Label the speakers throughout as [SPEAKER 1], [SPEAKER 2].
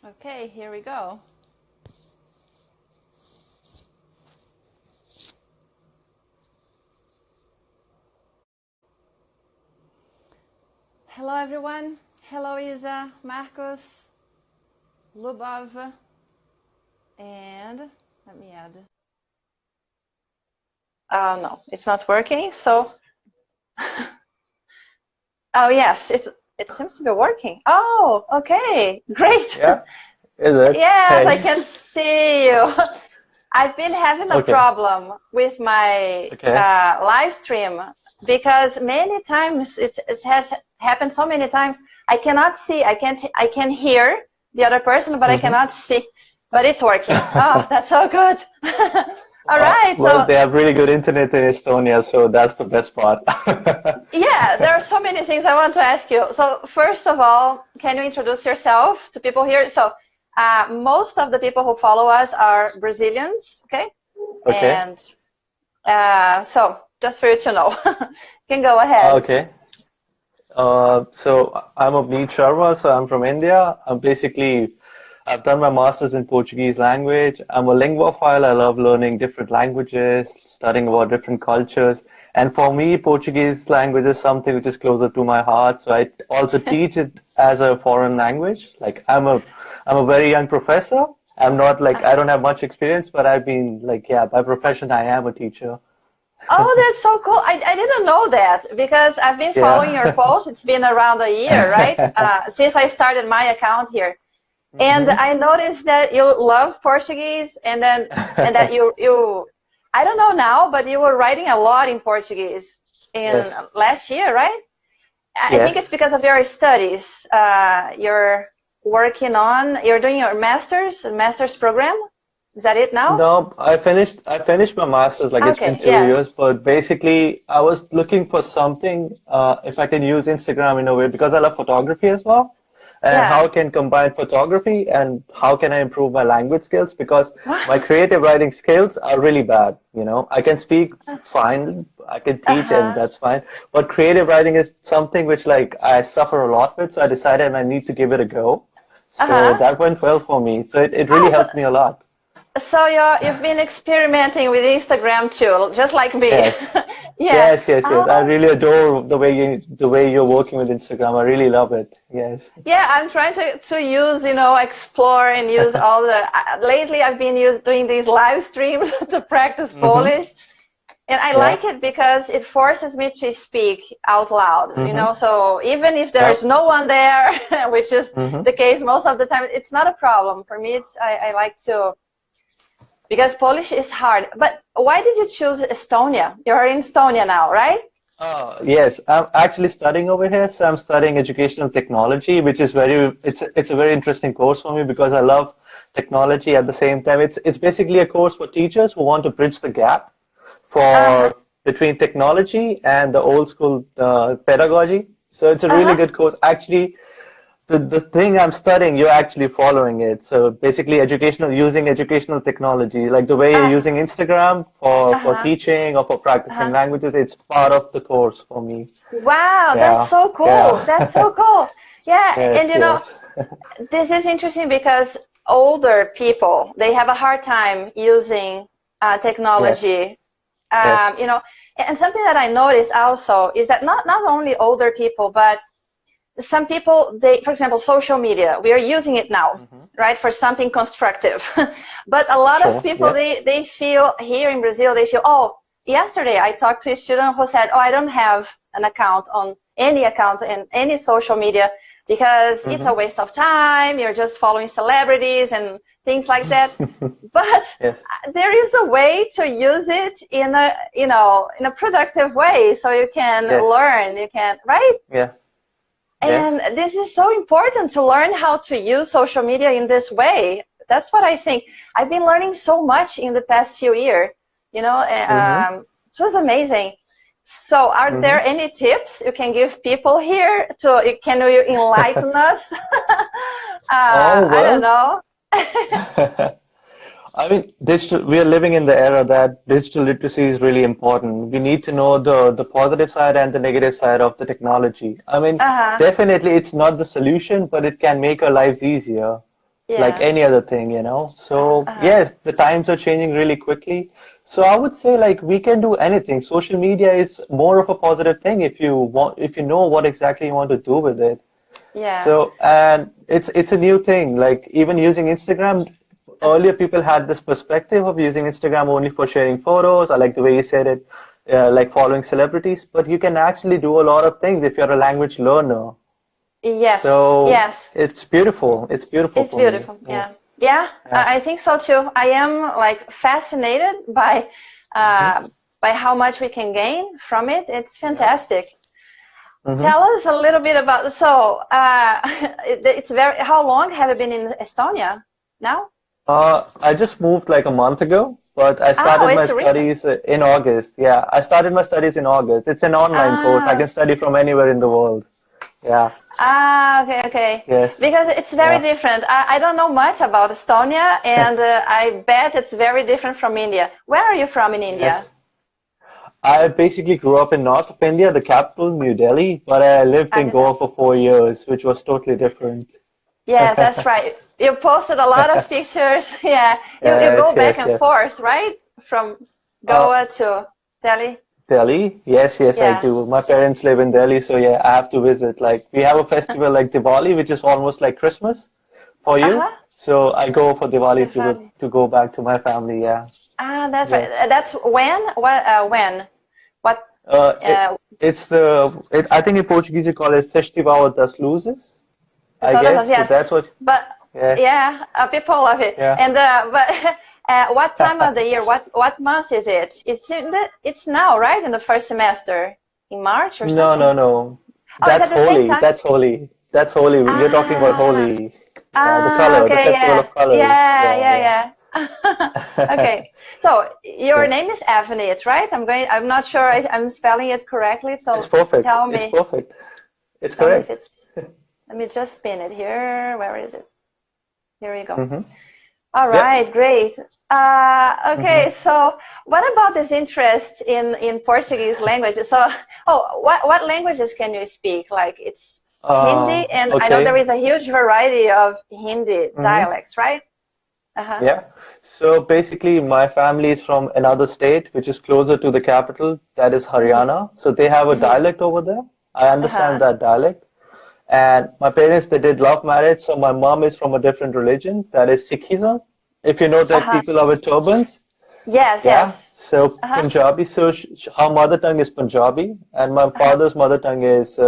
[SPEAKER 1] Okay, here we go. Hello everyone. Hello Isa, Marcos, Lubov, and let me add. Oh no, it's not working, so oh yes, it seems to be working. Oh, okay, great.
[SPEAKER 2] Yeah, is it?
[SPEAKER 1] Yes,
[SPEAKER 2] Hey.
[SPEAKER 1] I can see you. I've been having a problem with my live stream because many times it has happened so many times. I cannot see, I can hear the other person, but I cannot see. But it's working. Oh, that's so good. All right.
[SPEAKER 2] Well,
[SPEAKER 1] so
[SPEAKER 2] they have really good internet in Estonia, so that's the best part.
[SPEAKER 1] yeah, there are so many things I want to ask you. So first of all, can you introduce yourself to people here? So most of the people who follow us are Brazilians, okay? And so just for you to know, you can go ahead.
[SPEAKER 2] Okay. So I'm Avneet Sharma, so I'm from India. I've done my master's in Portuguese language. I'm a linguophile. I love learning different languages, studying about different cultures. And for me, Portuguese language is something which is closer to my heart. So I also teach it as a foreign language. Like I'm a very young professor. I'm not like, I don't have much experience, but I've been like, yeah, by profession, I am a teacher.
[SPEAKER 1] Oh, that's so cool. I didn't know that because I've been following your posts. It's been around a year, right? Since I started my account here. And I noticed that you love Portuguese and that you I don't know now, but you were writing a lot in Portuguese in last year, right? I think it's because of your studies. You're doing your master's program. Is that it now?
[SPEAKER 2] No, I finished my master's, like it's been 2 years, but basically I was looking for something, if I can use Instagram in a way, because I love photography as well. And how I can combine photography and how can I improve my language skills, because my creative writing skills are really bad. You know, I can speak fine, I can teach and that's fine. But creative writing is something which like I suffer a lot with. So I decided I need to give it a go. So that went well for me. So it really helped me a lot.
[SPEAKER 1] So you've been experimenting with Instagram too, just like me.
[SPEAKER 2] Yes. I really adore the way you're working with Instagram. I really love it. Yes.
[SPEAKER 1] Yeah, I'm trying to use, explore and use all the. Lately, I've been doing these live streams to practice Polish, and I like it because it forces me to speak out loud. So even if there's no one there, which is the case most of the time, it's not a problem for me. I like to. Because Polish is hard. But why did you choose Estonia? You're in Estonia now, right?
[SPEAKER 2] Yes, I'm actually studying over here. So I'm studying educational technology, which is it's a very interesting course for me because I love technology at the same time. It's basically a course for teachers who want to bridge the gap between technology and the old school pedagogy. So it's a really good course. Actually, the thing I'm studying, you're actually following it. So basically using educational technology, like the way you're using Instagram for teaching or for practicing languages, it's part of the course for me.
[SPEAKER 1] Wow, that's so cool. That's so cool. Yeah, and this is interesting because older people, they have a hard time using technology. And something that I noticed also is that not only older people, but some people, for example, social media, we are using it now, right, for something constructive. But a lot of people, they feel, here in Brazil, they feel, oh, yesterday I talked to a student who said, oh, I don't have an account in any social media because it's a waste of time, you're just following celebrities and things like that. But there is a way to use it in a productive way, so you can learn, right?
[SPEAKER 2] Yeah.
[SPEAKER 1] And this is so important to learn how to use social media in this way. That's what I think. I've been learning so much in the past few years, it was amazing. So are there any tips you can give people here can you enlighten us? I don't know.
[SPEAKER 2] I mean, we are living in the era that digital literacy is really important. We need to know the positive side and the negative side of the technology. I mean, definitely it's not the solution, but it can make our lives easier. like any other thing, you know. So yes, the times are changing really quickly. So I would say like we can do anything. Social media is more of a positive thing if you want, if you know what exactly you want to do with it.
[SPEAKER 1] Yeah.
[SPEAKER 2] So, and it's a new thing. Like even using Instagram, earlier people had this perspective of using Instagram only for sharing photos. I like the way you said it, like following celebrities. But you can actually do a lot of things if you're a language learner.
[SPEAKER 1] Yes.
[SPEAKER 2] So
[SPEAKER 1] yes.
[SPEAKER 2] it's beautiful. It's beautiful.
[SPEAKER 1] It's beautiful. Me. Yeah. Yeah. I think so too. I am like fascinated by how much we can gain from it. It's fantastic. Tell us a little bit about, so it's very, how long have you been in Estonia now?
[SPEAKER 2] I just moved like a month ago, but I started my studies in August. Yeah, I started my studies in August. It's an online course. I can study from anywhere in the world. Yeah.
[SPEAKER 1] Okay.
[SPEAKER 2] Yes.
[SPEAKER 1] Because it's very different. I don't know much about Estonia, and I bet it's very different from India. Where are you from in India?
[SPEAKER 2] Yes. I basically grew up in north of India, the capital, New Delhi, but I lived in Goa for 4 years, which was totally different.
[SPEAKER 1] Yes, that's right. You posted a lot of pictures. Yeah. You go back and forth, right? From Goa to Delhi.
[SPEAKER 2] Delhi? Yes, I do. My parents live in Delhi, so yeah, I have to visit. Like, we have a festival like Diwali, which is almost like Christmas for you. So I go for Diwali to go back to my family, yeah.
[SPEAKER 1] That's right. That's when? When? What?
[SPEAKER 2] I think in Portuguese you call it Festival das Luzes. I guess.
[SPEAKER 1] Yes.
[SPEAKER 2] So that's what.
[SPEAKER 1] But people love it.
[SPEAKER 2] Yeah.
[SPEAKER 1] And but what time of the year? What month is it? It's now, right? In the first semester, in March or something?
[SPEAKER 2] No. That's Holi. That's Holi. That's Holi. You're talking about Holi. The color, the festival of colors.
[SPEAKER 1] Yeah. Okay, so your name is Avneet, right? I'm not sure I'm spelling it correctly, so
[SPEAKER 2] it's perfect.
[SPEAKER 1] Tell me.
[SPEAKER 2] It's perfect. It's correct.
[SPEAKER 1] Let me just pin it here. Where is it? Here we go. All right, great. Okay, so what about this interest in Portuguese language? So, what languages can you speak? Like it's Hindi, and I know there is a huge variety of Hindi dialects, right?
[SPEAKER 2] Yeah. So basically, my family is from another state, which is closer to the capital, that is Haryana. So they have a dialect over there. I understand that dialect. And my parents, they did love marriage. So my mom is from a different religion, that is Sikhism. If you know that people are with turbans.
[SPEAKER 1] Yes.
[SPEAKER 2] So Punjabi. So her mother tongue is Punjabi, and my father's mother tongue is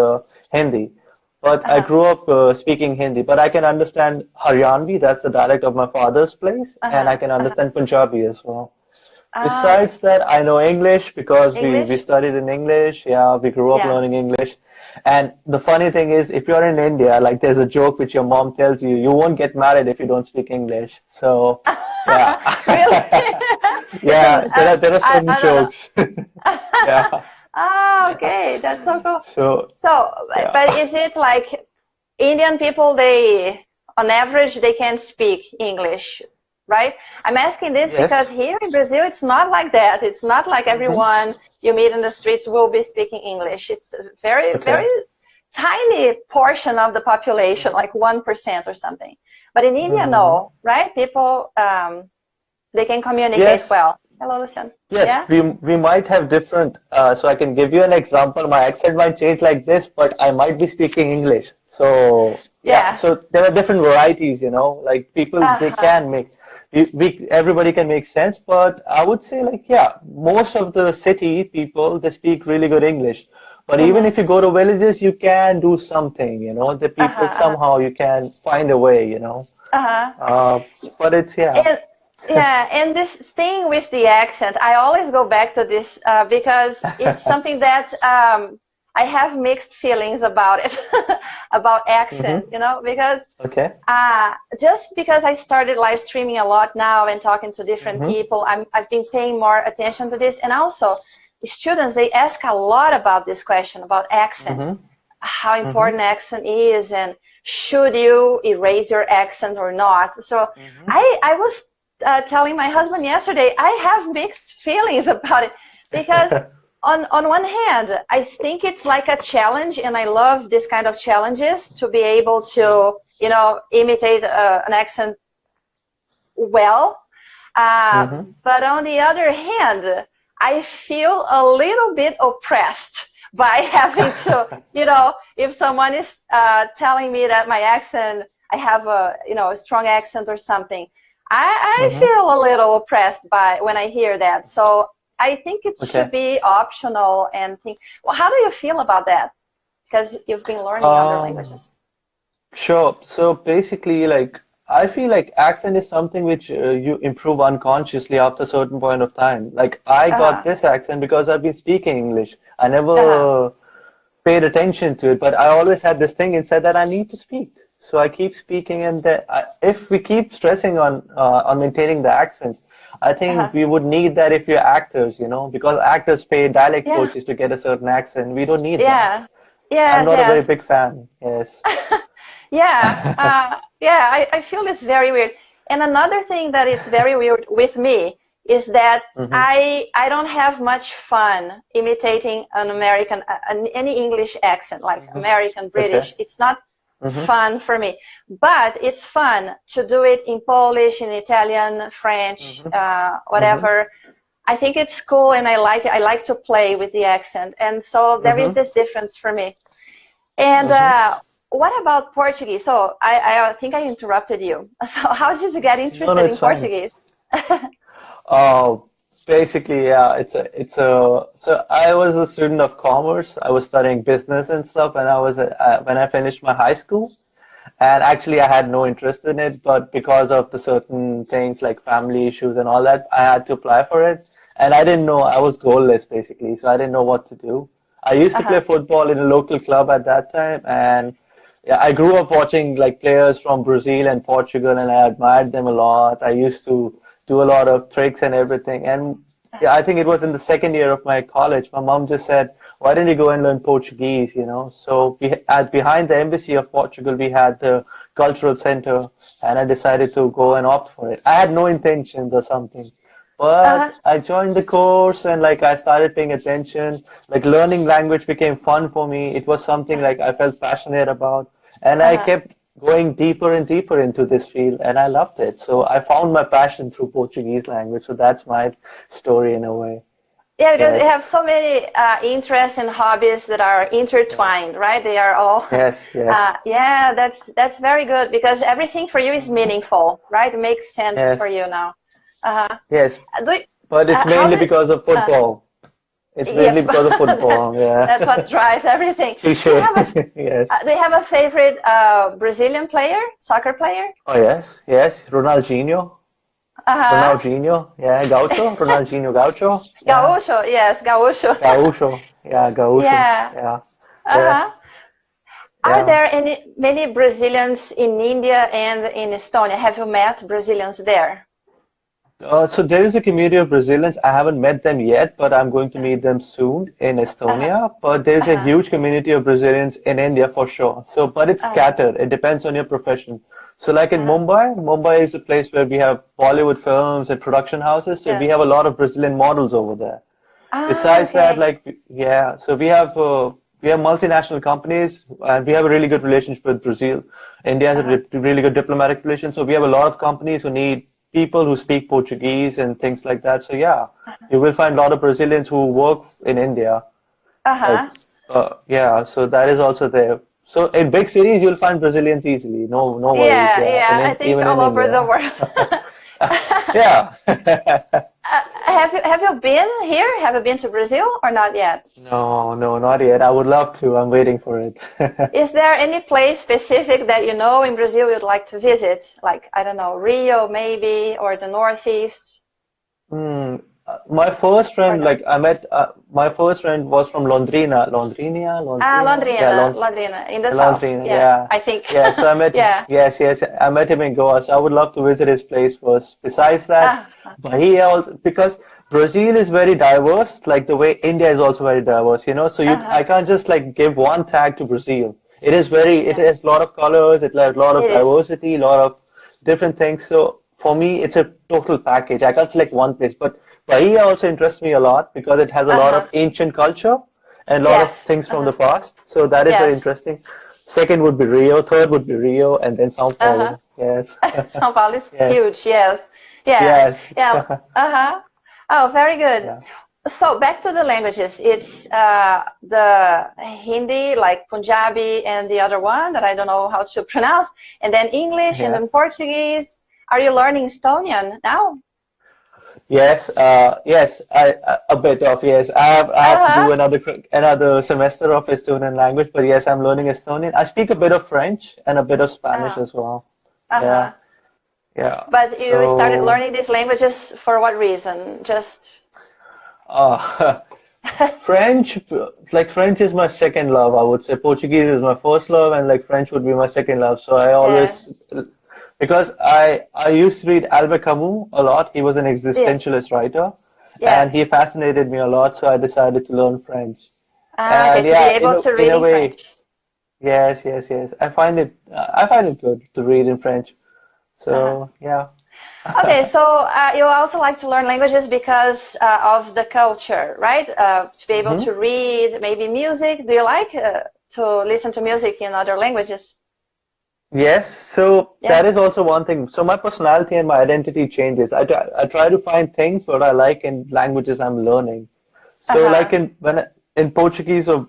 [SPEAKER 2] Hindi. But I grew up speaking Hindi, but I can understand Haryanvi, that's the dialect of my father's place, and I can understand Punjabi as well. Besides that, I know English because we studied in English. Yeah, we grew up learning English. And the funny thing is, if you're in India, like there's a joke which your mom tells you, you won't get married if you don't speak English. So, yeah.
[SPEAKER 1] Really?
[SPEAKER 2] Yeah, there are certain jokes. Yeah.
[SPEAKER 1] Okay, that's so cool. But is it like Indian people, on average, they can speak English, right? I'm asking this because here in Brazil, it's not like that. It's not like everyone you meet in the streets will be speaking English. It's a very tiny portion of the population, like 1% or something. But in India, no, right? People, they can communicate well. Hello, Lucian.
[SPEAKER 2] Yes, we might have different, so I can give you an example. My accent might change like this, but I might be speaking English. So, so there are different varieties, you know, like people, they can make, everybody can make sense, but I would say like, most of the city people, they speak really good English. But even if you go to villages, you can do something, you know, the people somehow you can find a way, you know. But it's,
[SPEAKER 1] and this thing with the accent, I always go back to this because it's something that I have mixed feelings about it, about accent, you know, because just because I started live streaming a lot now and talking to different people, I've been paying more attention to this. And also, students, they ask a lot about this question, about accent, how important accent is, and should you erase your accent or not. So I was telling my husband yesterday, I have mixed feelings about it because on one hand, I think it's like a challenge, and I love this kind of challenges to be able to you know, imitate an accent well. But on the other hand, I feel a little bit oppressed by having to, you know, if someone is telling me that my accent, I have a, you know, a strong accent or something, I feel a little oppressed by when I hear that. So I think it should be optional and think, well, how do you feel about that? Because you've been learning other languages.
[SPEAKER 2] Sure. So basically, like, I feel like accent is something which you improve unconsciously after a certain point of time. Like, I got this accent because I've been speaking English. I never paid attention to it, but I always had this thing inside that I need to speak. So I keep speaking, and if we keep stressing on maintaining the accent, I think we would need that if you're actors, you know, because actors pay dialect coaches to get a certain accent. We don't need that. I'm not a very big fan. Yes. I feel it's very weird. And another thing that is very weird with me is that I don't have much fun imitating an American, any English accent, like American, British. It's not fun for me. But it's fun to do it in Polish, in Italian, French, whatever. I think it's cool, and I like it. I like to play with the accent. And so there is this difference for me. And what about Portuguese? So I think I interrupted you. So how did you get interested in Portuguese? Basically, yeah, so I was a student of commerce. I was studying business and stuff, and I was when I finished my high school, and actually I had no interest in it, but because of the certain things like family issues and all that, I had to apply for it, and I didn't know, I was goalless basically, so I didn't know what to do. I used to play football in a local club at that time, and yeah, I grew up watching like players from Brazil and Portugal, and I admired them a lot. I used to do a lot of tricks and everything. And yeah, I think it was in the second year of my college. My mom just said, "Why don't you go and learn Portuguese?" You know. So behind the embassy of Portugal, we had the cultural center, and I decided to go and opt for it. I had no intentions or something. But I joined the course, and like I started paying attention. Like learning language became fun for me. It was something like I felt passionate about, and I kept going deeper and deeper into this field, and I loved it. So I found my passion through Portuguese language. So that's my story in a way.
[SPEAKER 1] Yeah, because you have so many interests and hobbies that are intertwined, right? They are all. Yeah, that's very good, because everything for you is meaningful, right? It makes sense for you now.
[SPEAKER 2] Yes, but it's mainly because of football. It's mainly because of football,
[SPEAKER 1] That's what drives everything.
[SPEAKER 2] Do you have
[SPEAKER 1] a favorite Brazilian player, soccer player?
[SPEAKER 2] Oh, yes, Ronaldinho. Ronaldinho, Gaucho, Ronaldinho Gaucho.
[SPEAKER 1] Gaúcho, yes, Gaúcho.
[SPEAKER 2] Gaúcho, Gaúcho,
[SPEAKER 1] Are there many Brazilians in India and in Estonia? Have you met Brazilians there?
[SPEAKER 2] So there is a community of Brazilians. I haven't met them yet, but I'm going to meet them soon in Estonia. But there is a huge community of Brazilians in India for sure. So, but it's scattered. It depends on your profession. So like in Mumbai is a place where we have Bollywood films and production houses. So we have a lot of Brazilian models over there. Besides that, like, so we have multinational companies, and we have a really good relationship with Brazil. India has a really good diplomatic relation. So we have a lot of companies who need people who speak Portuguese and things like that. So you will find a lot of Brazilians who work in India. So that is also there. So in big cities, you'll find Brazilians easily. No worries.
[SPEAKER 1] I think all over the world. Have you been here? Have you been to Brazil or not yet?
[SPEAKER 2] No, not yet. I would love to. I'm waiting for it.
[SPEAKER 1] Is there any place specific that you know in Brazil you'd like to visit? Like, I don't know, Rio maybe, or the Northeast?
[SPEAKER 2] My first friend, like I met, my first friend was from Londrina. Londrina, in the south. I think.
[SPEAKER 1] Yeah,
[SPEAKER 2] so I met. Yes, I met him in Goa. So I would love to visit his place first. Besides that, Bahia also, because Brazil is very diverse, like the way India is also very diverse. You know, so I can't just like give one tag to Brazil. It is very. It has a lot of colors. It has a lot of diversity, a lot of different things. So for me, it's a total package. I can't select one place, but Bahia also interests me a lot because it has a lot of ancient culture and a lot of things from the past. So that is very interesting. Second would be Rio, third would be Rio, and then Sao Paulo. Yes.
[SPEAKER 1] São Paulo is
[SPEAKER 2] Yes.
[SPEAKER 1] huge. Yes. Yeah.
[SPEAKER 2] Yes.
[SPEAKER 1] Yeah. Oh, very good.
[SPEAKER 2] Yeah.
[SPEAKER 1] So back to the languages. It's the Hindi, like Punjabi, and the other one that I don't know how to pronounce, and then English, and then Portuguese. Are you learning Estonian now?
[SPEAKER 2] Yes, yes, a bit of, yes. I have to do another semester of Estonian language, but yes, I'm learning Estonian. I speak a bit of French and a bit of Spanish as well. Yeah, yeah.
[SPEAKER 1] But you started learning these languages for what reason? Just
[SPEAKER 2] French, like French is my second love, I would say. Portuguese is my first love, and like French would be my second love. So I always, because I used to read Albert Camus a lot. He was an existentialist writer, and he fascinated me a lot. So I decided to learn French.
[SPEAKER 1] Okay, to be able to read in French.
[SPEAKER 2] Yes, yes, yes. I find it good to read in French. So yeah.
[SPEAKER 1] Okay, so you also like to learn languages because of the culture, right? To be able to read, maybe music. Do you like to listen to music in other languages?
[SPEAKER 2] Yes, so that is also one thing. So my personality and my identity changes. I try to find things what I like in languages I'm learning. So like in Portuguese or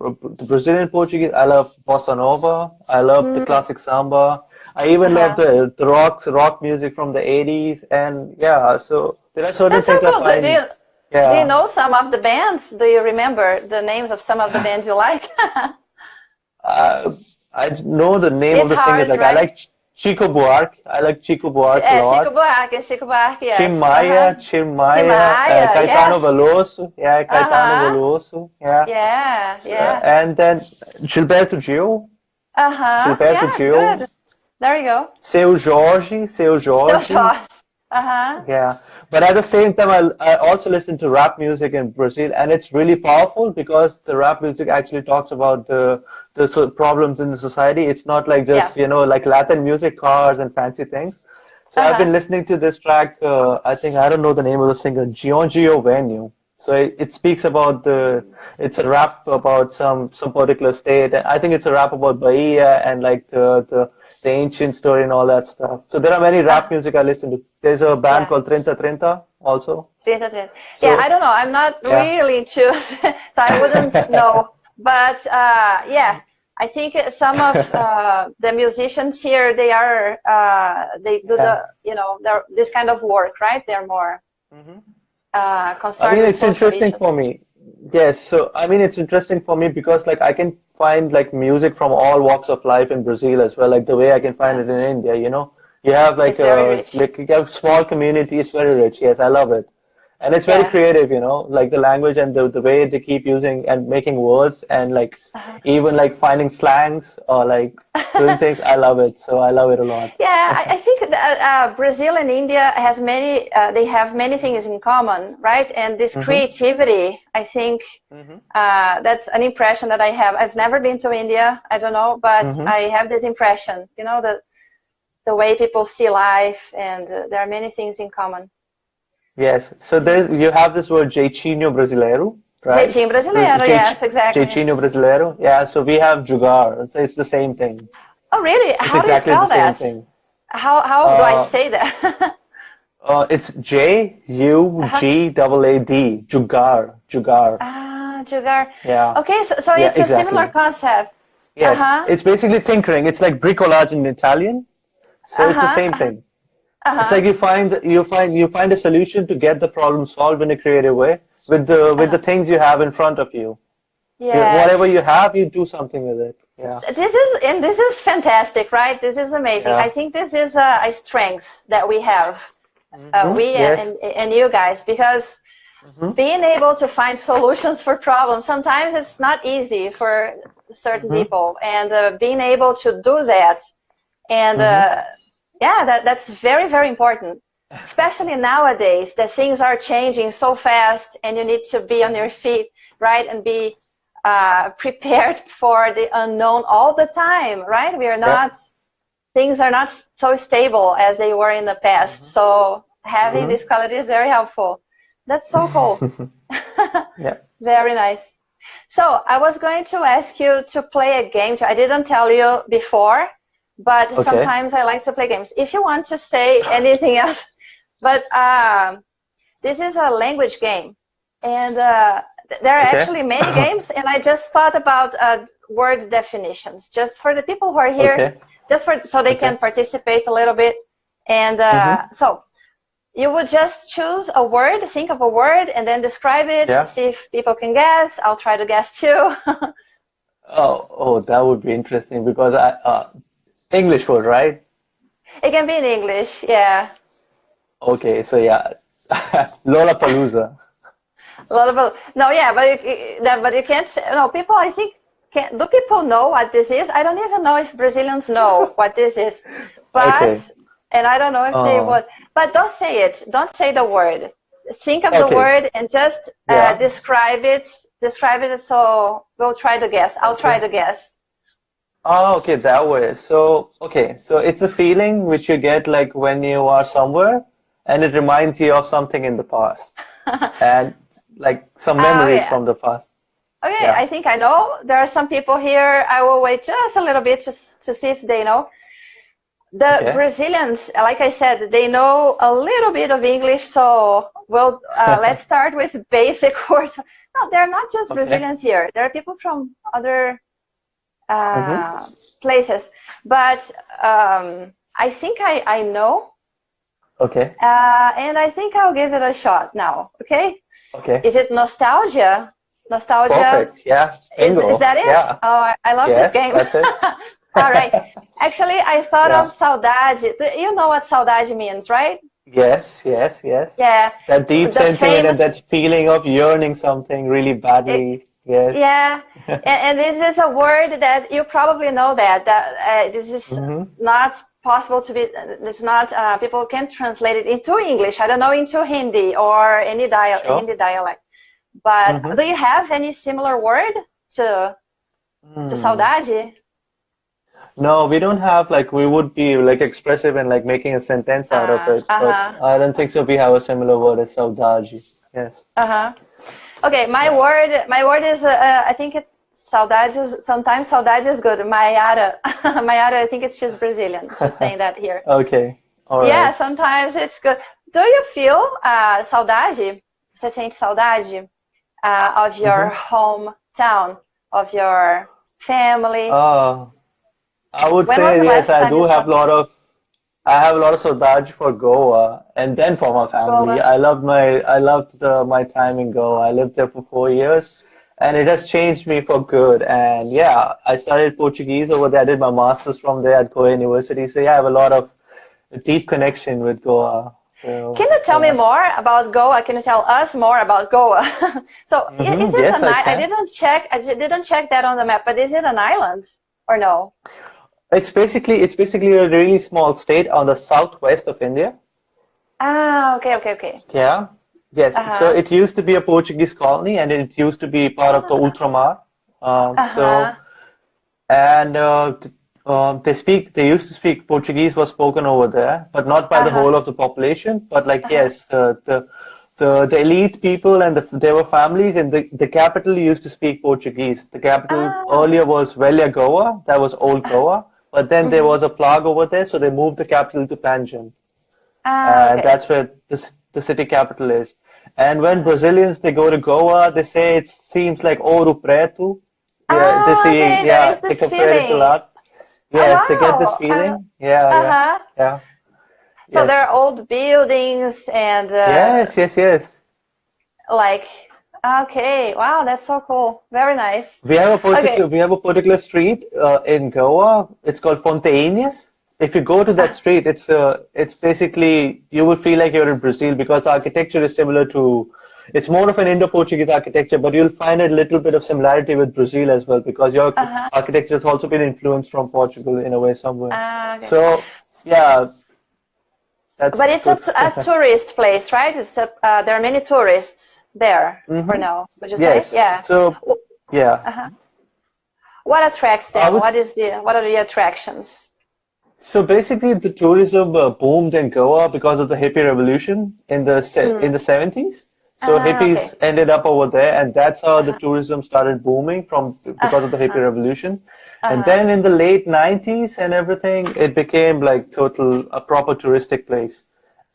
[SPEAKER 2] Brazilian Portuguese, I love bossa nova. I love the classic samba. I even love the rock music from the 80s, and so there are certain things I find.
[SPEAKER 1] Do you know some of the bands? Do you remember the names of some of the bands you like?
[SPEAKER 2] I know the name of the singers. Like, right? I like Chico Buarque. I like Chico Buarque a lot.
[SPEAKER 1] Chico Buarque, yes.
[SPEAKER 2] Tim Maia, Caetano Veloso. Yeah, Caetano Veloso. Yeah. And then Gilberto Gil. Gilberto Gil.
[SPEAKER 1] Good. There you go.
[SPEAKER 2] Seu Jorge. Yeah. But at the same time, I also listen to rap music in Brazil, and it's really powerful because the rap music actually talks about the problems in the society. It's not like just, like Latin music, cars and fancy things. So I've been listening to this track, I don't know the name of the singer, Giorgio Venue. So it speaks about it's a rap about some particular state, and I think it's a rap about Bahia and like the ancient story and all that stuff. So there are many rap music I listen to. There's a band called Trinta Trinta also.
[SPEAKER 1] Trinta. So, I don't know. I'm not really so I wouldn't know. But I think some of the musicians here, they do they're this kind of work, right? They're more concerned.
[SPEAKER 2] I mean, it's interesting for me. Yes, so I mean, it's interesting for me because like I can find like music from all walks of life in Brazil as well, like the way I can find it in India. You have like you have small community. It's very rich. Yes, I love it. And it's very creative, like the language and the way they keep using and making words and like even like finding slangs or like doing things. I love it. So I love it a lot.
[SPEAKER 1] Yeah, I think that Brazil and India has they have many things in common, right? And this creativity, I think that's an impression that I have. I've never been to India. I don't know, but I have this impression, that the way people see life, and there are many things in common.
[SPEAKER 2] Yes, so you have this word jeitinho brasileiro, right?
[SPEAKER 1] Jeitinho brasileiro, yes, exactly.
[SPEAKER 2] Jeitinho brasileiro, yeah. So we have jugar. So it's the same thing.
[SPEAKER 1] Oh, really? How do you spell that? Same thing. How do I say that?
[SPEAKER 2] It's Jugaad, jugar.
[SPEAKER 1] Jugar.
[SPEAKER 2] Yeah.
[SPEAKER 1] Okay, so it's a similar concept.
[SPEAKER 2] Yes, it's basically tinkering. It's like bricolage in Italian. So it's the same thing. It's like you find a solution to get the problem solved in a creative way with the things you have in front of you. Yeah. Whatever you have, you do something with it. Yeah.
[SPEAKER 1] This is fantastic, right? This is amazing. I think this is a strength that we have, and you guys, because being able to find solutions for problems, sometimes it's not easy for certain people, and being able to do that, and that's very, very important, especially nowadays that things are changing so fast and you need to be on your feet, right? And be prepared for the unknown all the time, right? We are not, things are not so stable as they were in the past. So having this quality is very helpful. That's so cool. Very nice. So I was going to ask you to play a game. I didn't tell you before, but sometimes I like to play games. If you want to say anything else, but this is a language game, and there are actually many games, and I just thought about word definitions, just for the people who are here, just for so they can participate a little bit. And so you would just choose a word, think of a word, and then describe it, see if people can guess. I'll try to guess too.
[SPEAKER 2] Oh, that would be interesting, because English word, right?
[SPEAKER 1] It can be in English, yeah.
[SPEAKER 2] Okay, so yeah, Lollapalooza.
[SPEAKER 1] No, yeah, but you can't say, no, people, I think, do people know what this is? I don't even know if Brazilians know what this is, but, and I don't know if they would, but don't say it, don't say the word. Think of the word and just describe it, so we'll try to guess. I'll try to guess.
[SPEAKER 2] Oh, okay, that way. So, so it's a feeling which you get like when you are somewhere and it reminds you of something in the past and like some memories from the past.
[SPEAKER 1] Okay, I think I know. There are some people here. I will wait just a little bit to see if they know. The Brazilians, like I said, they know a little bit of English, so we'll let's start with basic words. No, they're not just Brazilians here. There are people from other places, but I think I know.
[SPEAKER 2] Okay.
[SPEAKER 1] And I think I'll give it a shot now. Okay.
[SPEAKER 2] Okay.
[SPEAKER 1] Is it nostalgia? Nostalgia.
[SPEAKER 2] Perfect. Yeah.
[SPEAKER 1] Is that it? Yeah. Oh, I love this game.
[SPEAKER 2] That's it.
[SPEAKER 1] All right. Actually, I thought of saudade. You know what saudade means, right?
[SPEAKER 2] Yes.
[SPEAKER 1] Yeah.
[SPEAKER 2] That deep sentiment and that feeling of yearning something really badly. Yes.
[SPEAKER 1] Yeah. and this is a word that you probably know that this is not possible to be. It's not. People can't translate it into English. I don't know, into Hindi or any Hindi dialect. But do you have any similar word to saudade?
[SPEAKER 2] No, we don't have, like, we would be like expressive and like making a sentence out of it. But I don't think so. We have a similar word as saudade. Yes.
[SPEAKER 1] Okay, my word is I think it's saudade. Sometimes saudade is good. Mayara, I think she's Brazilian. She's saying that here.
[SPEAKER 2] Okay. All right.
[SPEAKER 1] Yeah, sometimes it's good. Do you feel saudade? Você sente saudade of your hometown, of your family?
[SPEAKER 2] I would say yes. I do have a lot of. I have a lot of saudade for Goa, and then for my family. I loved my time in Goa. I lived there for 4 years, and it has changed me for good. And yeah, I studied Portuguese over there. I did my master's from there at Goa University. So yeah, I have a lot of deep connection with Goa. So,
[SPEAKER 1] can you tell me more about Goa? Can you tell us more about Goa? So is it an island? I didn't check that on the map, but is it an island or no?
[SPEAKER 2] It's basically a really small state on the southwest of India.
[SPEAKER 1] Okay.
[SPEAKER 2] Yeah. Yes. So it used to be a Portuguese colony, and it used to be part of the ultramar. They used to speak Portuguese was spoken over there, but not by the whole of the population. But like the elite people and there were families, and the capital used to speak Portuguese. The capital earlier was Velha Goa, that was old Goa, but then there was a plague over there, so they moved the capital to Panjim. And that's where the city capital is. And when Brazilians, they go to Goa, they say it seems like Ouro Preto. They compare it a lot. Yes, they get this feeling.
[SPEAKER 1] So there are old buildings and
[SPEAKER 2] yes.
[SPEAKER 1] Like, okay, wow, that's so cool. Very nice.
[SPEAKER 2] We have a particular street in Goa. It's called Fontainhas. If you go to that street, it's basically, you will feel like you're in Brazil, because the architecture is similar to. It's more of an Indo-Portuguese architecture, but you'll find a little bit of similarity with Brazil as well, because your architecture has also been influenced from Portugal in a way somewhere. So, yeah.
[SPEAKER 1] But it's a tourist place, right? There are many tourists there, or no? Would you say? Yeah.
[SPEAKER 2] So, yeah.
[SPEAKER 1] What attracts them? What are the attractions?
[SPEAKER 2] So basically, the tourism boomed in Goa because of the hippie revolution in the 70s. So hippies
[SPEAKER 1] okay.
[SPEAKER 2] ended up over there, and that's how the tourism started booming because of the hippie revolution. And then in the late 90s and everything, it became like a proper touristic place.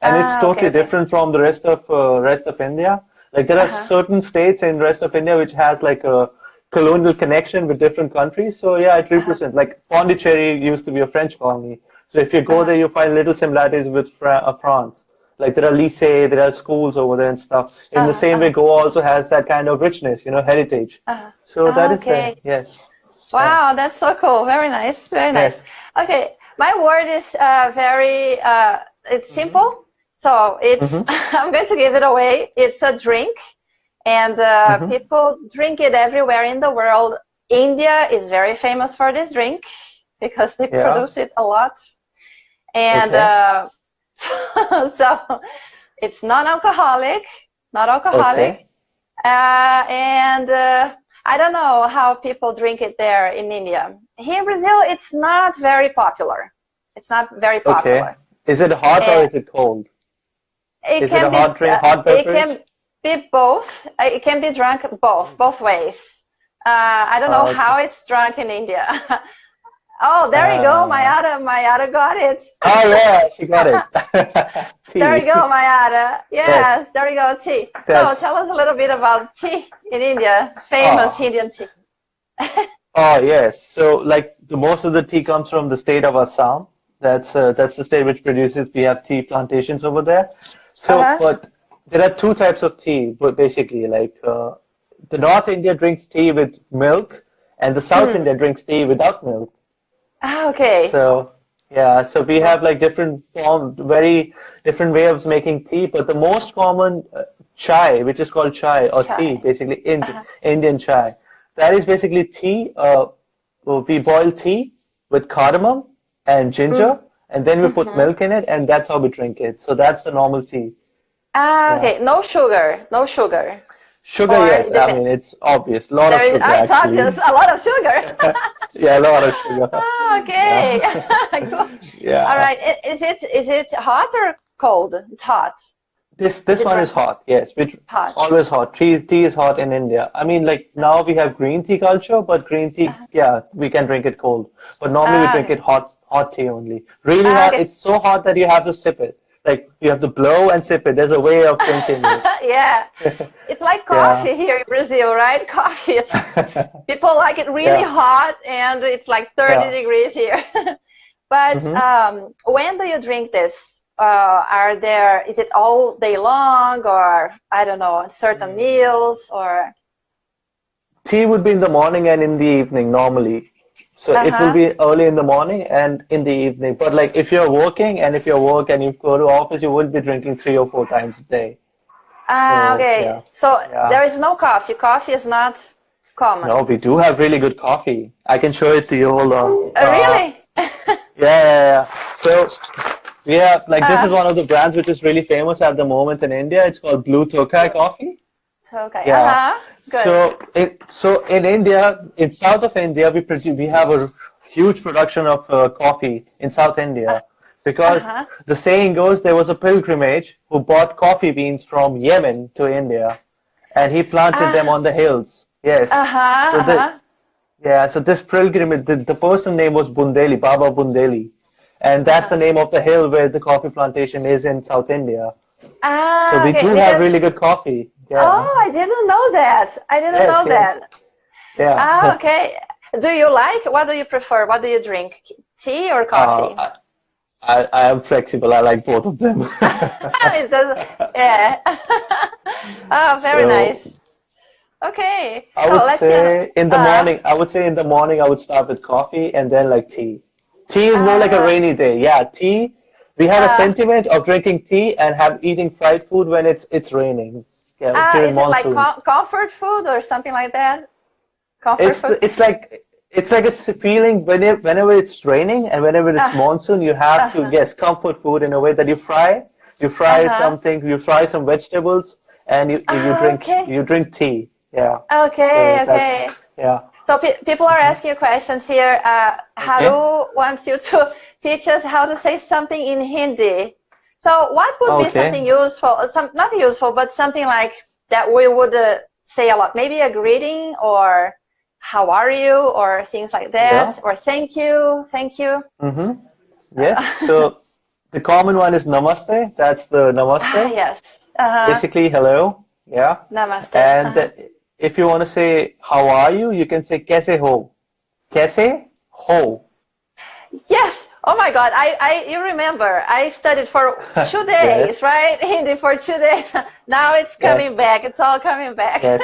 [SPEAKER 2] And it's totally different from the rest of India. Like there are certain states in the rest of India which has like a colonial connection with different countries. So yeah, it represents like Pondicherry used to be a French colony. So if you go there, you find little similarities with France. Like there are lycées, there are schools over there and stuff. In the same way, Goa also has that kind of richness, heritage. So that is there, yes.
[SPEAKER 1] Wow, that's so cool. Very nice, very nice. Okay, my word is very, it's simple. So it's, I'm going to give it away. It's a drink, and people drink it everywhere in the world. India is very famous for this drink because they produce it a lot. And so it's non-alcoholic, not alcoholic. And I don't know how people drink it there in India. Here in Brazil, it's not very popular. It's not very popular.
[SPEAKER 2] Is it hot or is it cold?
[SPEAKER 1] Is it a hot drink, hot beverage? It can be both. It can be drunk both ways. I don't know how it's drunk in India. Oh, there you go, Mayada. Mayada got it.
[SPEAKER 2] Oh yeah, she got it.
[SPEAKER 1] There you go, Mayada. Yes, there you go, tea. So tell us a little bit about tea in India, famous Indian tea.
[SPEAKER 2] Oh yes, so like most of the tea comes from the state of Assam. That's the state which produces. We have tea plantations over there. So, but there are two types of tea. But basically, like the North India drinks tea with milk, and the South India drinks tea without milk.
[SPEAKER 1] Okay.
[SPEAKER 2] So yeah, so we have like very different way of making tea. But the most common chai, which is called chai or tea, basically Indian chai. That is basically tea. We boil tea with cardamom and ginger, and then we put milk in it, and that's how we drink it. So that's the normal tea.
[SPEAKER 1] Okay, no sugar, no sugar.
[SPEAKER 2] Sugar, yes. I mean, it's obvious. A lot of sugar,
[SPEAKER 1] it's obvious. A lot of sugar.
[SPEAKER 2] Yeah, a lot of sugar.
[SPEAKER 1] Okay.
[SPEAKER 2] Yeah.
[SPEAKER 1] All right. Is it hot or cold? It's hot.
[SPEAKER 2] This one is hot. Yes,
[SPEAKER 1] hot.
[SPEAKER 2] Always hot. Tea is hot in India. I mean, like now we have green tea culture, but green tea, yeah, we can drink it cold. But normally we drink it hot tea only. Really hot. It's so hot that you have to sip it. Like you have to blow and sip it. There's a way of drinking it.
[SPEAKER 1] Yeah, it's like coffee here in Brazil, right? Coffee. People like it really hot, and it's like 30 degrees here. But when do you drink this? Is it all day long, or I don't know, certain meals, or?
[SPEAKER 2] Tea would be in the morning and in the evening normally. So it will be early in the morning and in the evening. But like if you're working and if you work and you go to office, you wouldn't be drinking 3 or 4 times a day.
[SPEAKER 1] So there is no coffee. Coffee is not common.
[SPEAKER 2] No, we do have really good coffee. I can show it to you. Hold on.
[SPEAKER 1] Really?
[SPEAKER 2] Yeah. So we have like this is one of the brands which is really famous at the moment in India. It's called Blue Tokai coffee.
[SPEAKER 1] Tokai.
[SPEAKER 2] Good. So in India, in south of India, we have a huge production of coffee in South India because the saying goes there was a pilgrimage who bought coffee beans from Yemen to India, and he planted them on the hills. Yes. So this pilgrimage, the person name was Bundeli, Baba Bundeli, and that's the name of the hill where the coffee plantation is in South India. So we do have really good coffee. Yeah.
[SPEAKER 1] Oh, I didn't know that. I didn't know that.
[SPEAKER 2] Yeah.
[SPEAKER 1] Okay. Do you like? What do you prefer? What do you drink? Tea or coffee?
[SPEAKER 2] I am flexible. I like both of them.
[SPEAKER 1] It does. Yeah. Oh, very nice. Okay.
[SPEAKER 2] I would say in the morning. I would say in the morning I would start with coffee and then like tea. Tea is more like a rainy day. Yeah, tea. We have a sentiment of drinking tea and eating fried food when it's raining. Yeah,
[SPEAKER 1] is it like comfort food or something like that? Food?
[SPEAKER 2] It's like a feeling whenever it's raining and whenever it's monsoon, you have to comfort food in a way that you fry something, you fry some vegetables, and you drink tea. Yeah.
[SPEAKER 1] Okay.
[SPEAKER 2] Yeah.
[SPEAKER 1] So people are asking questions here. Haru wants you to teach us how to say something in Hindi. So what would be something useful, not useful, but something like that we would say a lot. Maybe a greeting or how are you or things like that, or thank you.
[SPEAKER 2] Yes. So the common one is namaste. That's the namaste.
[SPEAKER 1] Yes.
[SPEAKER 2] Basically, hello. Yeah.
[SPEAKER 1] Namaste.
[SPEAKER 2] And if you want to say how are you, you can say kaise ho. Kaise ho.
[SPEAKER 1] Yes. Oh my God. You remember, I studied for 2 days, right? Hindi for 2 days. Now it's coming back. It's all coming back.
[SPEAKER 2] Yes.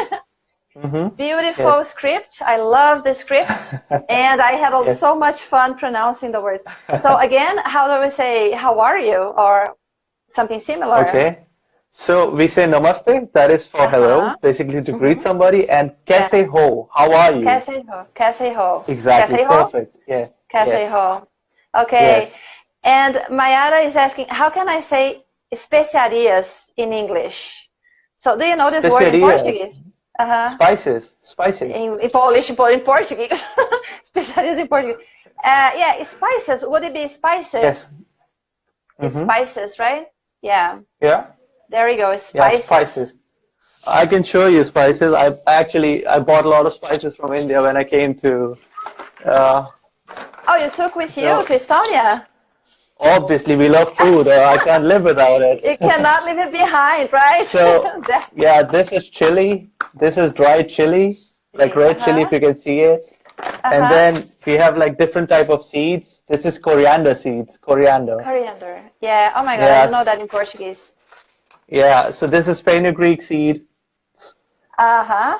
[SPEAKER 1] Beautiful script. I love the script. And I had so much fun pronouncing the words. So again, how do we say, how are you? Or something similar?
[SPEAKER 2] Okay. So we say namaste. That is for hello, basically to greet somebody. And kaise ho. How are you?
[SPEAKER 1] Kaise ho. Kaise ho.
[SPEAKER 2] Exactly.
[SPEAKER 1] Kaise ho?
[SPEAKER 2] Perfect. Yeah.
[SPEAKER 1] Kaise ho. Okay. Yes. And Mayara is asking, how can I say especiarias in English? So do you know this word in Portuguese?
[SPEAKER 2] Spices.
[SPEAKER 1] In Polish, in Portuguese. Especiarias in Portuguese. Yeah, spices. Would it be spices?
[SPEAKER 2] Yes.
[SPEAKER 1] Spices, right? Yeah.
[SPEAKER 2] Yeah.
[SPEAKER 1] There we go. Spices.
[SPEAKER 2] Yeah, spices. I can show you spices. I bought a lot of spices from India when I came to.
[SPEAKER 1] Oh, you took with you to Estonia?
[SPEAKER 2] Obviously, we love food. I can't live without it.
[SPEAKER 1] You cannot leave it behind, right?
[SPEAKER 2] So, yeah, this is chili. This is dried chili, like red chili, if you can see it. And then we have like different type of seeds. This is coriander seeds. Coriander.
[SPEAKER 1] Yeah. Oh my God, I don't know that in Portuguese.
[SPEAKER 2] Yeah. So this is fenugreek seed.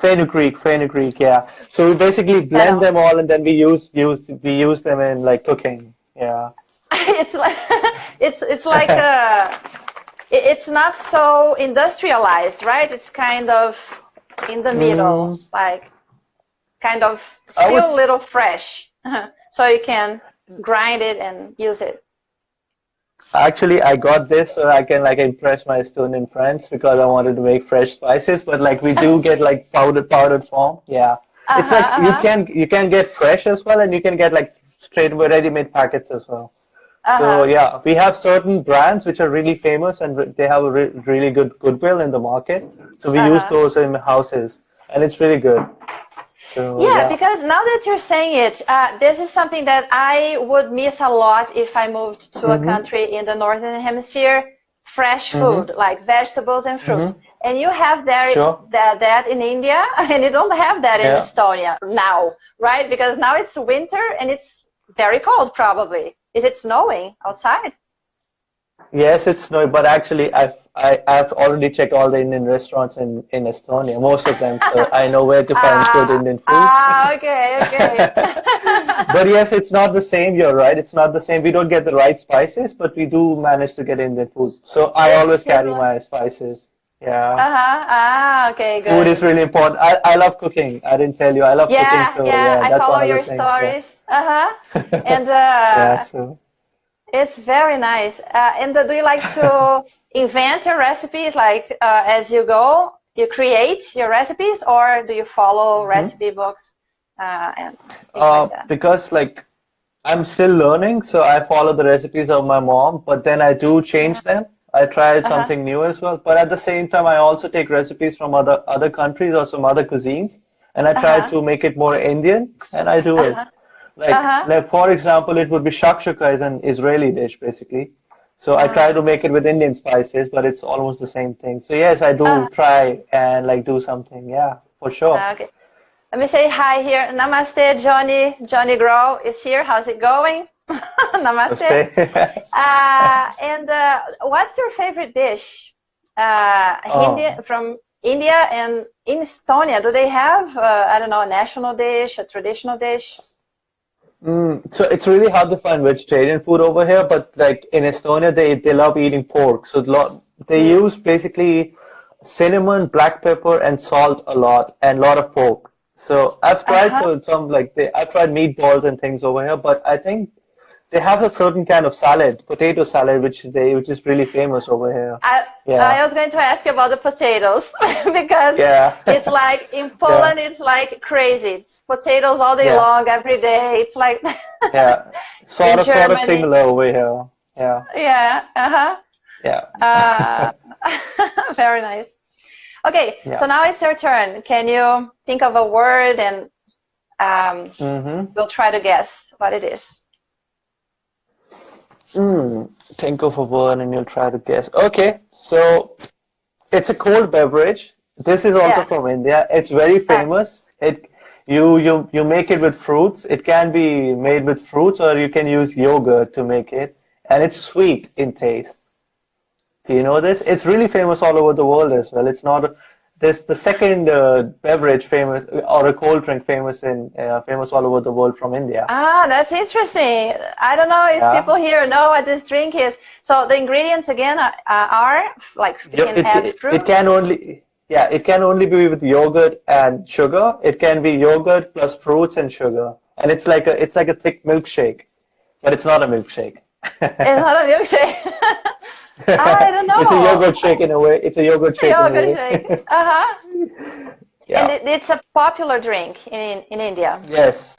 [SPEAKER 2] Fenugreek, yeah. So we basically blend them all, and then we use them in like cooking. Yeah.
[SPEAKER 1] It's like it's not so industrialized, right? It's kind of in the middle, like kind of still a little fresh, so you can grind it and use it.
[SPEAKER 2] Actually, I got this so I can like impress my Estonian friends because I wanted to make fresh spices, but like we do get like powdered form. Yeah, it's like you can get fresh as well, and you can get like straight ready-made packets as well. So yeah, we have certain brands which are really famous and they have a really good goodwill in the market. So we use those in houses, and it's really good. So,
[SPEAKER 1] yeah, because now that you're saying it, this is something that I would miss a lot if I moved to a country in the Northern Hemisphere. Fresh food, like vegetables and fruits. And you have that in India, and you don't have that in Estonia now, right? Because now it's winter and it's very cold probably. Is it snowing outside?
[SPEAKER 2] Yes, it's snowing, but actually I've already checked all the Indian restaurants in Estonia, most of them, so I know where to find good Indian food.
[SPEAKER 1] Okay.
[SPEAKER 2] But yes, it's not the same, you're right, it's not the same. We don't get the right spices, but we do manage to get Indian food. So I always carry my spices. Yeah.
[SPEAKER 1] Okay, good.
[SPEAKER 2] Food is really important. I love cooking. I didn't tell you. I love cooking. So yeah,
[SPEAKER 1] I
[SPEAKER 2] that's
[SPEAKER 1] follow
[SPEAKER 2] one of
[SPEAKER 1] your
[SPEAKER 2] the things,
[SPEAKER 1] stories. And
[SPEAKER 2] so.
[SPEAKER 1] It's very nice. And do you like to invent your recipes, like as you go, you create your recipes, or do you follow recipe books and things like that?
[SPEAKER 2] Because like I'm still learning, so I follow the recipes of my mom, but then I do change them. I try something new as well. But at the same time, I also take recipes from other countries or some other cuisines, and I try to make it more Indian, and I do it. Like for example, it would be shakshuka is an Israeli dish basically. So I try to make it with Indian spices, but it's almost the same thing. So yes, I do try and like do something. Yeah, for sure.
[SPEAKER 1] Okay. Let me say hi here. Namaste, Johnny. Johnny Grow is here. How's it going? Namaste. And what's your favorite dish? From India and in Estonia, do they have, I don't know, a national dish, a traditional dish?
[SPEAKER 2] So it's really hard to find vegetarian food over here, but like in Estonia, they love eating pork. So they use basically cinnamon, black pepper, and salt a lot, and a lot of pork. So I've tried I've tried meatballs and things over here, but I think they have a certain kind of salad, potato salad, which is really famous over here.
[SPEAKER 1] I was going to ask you about the potatoes because it's like in Poland, it's like crazy. It's potatoes all day long, every day. It's like
[SPEAKER 2] sort of similar over here.
[SPEAKER 1] Yeah. Very nice. Okay, so now it's your turn. Can you think of a word and we'll try to guess what it is.
[SPEAKER 2] Think of a word and you'll try to guess. Okay, so it's a cold beverage. This is also from India. It's very famous. You make it with fruits. It can be made with fruits, or you can use yogurt to make it, and it's sweet in taste. Do you know this? It's really famous all over the world as well. It's not this the second beverage famous, or a cold drink famous all over the world from India.
[SPEAKER 1] Ah, that's interesting. I don't know if people here know what this drink is. So the ingredients again are like you can add fruit.
[SPEAKER 2] It can only be with yogurt and sugar. It can be yogurt plus fruits and sugar, and it's like a thick milkshake, but it's not a milkshake.
[SPEAKER 1] It's not a milkshake. I don't know.
[SPEAKER 2] It's a yogurt shake in a way. It's a yogurt shake.
[SPEAKER 1] Shake. And it's a popular drink in India.
[SPEAKER 2] Yes,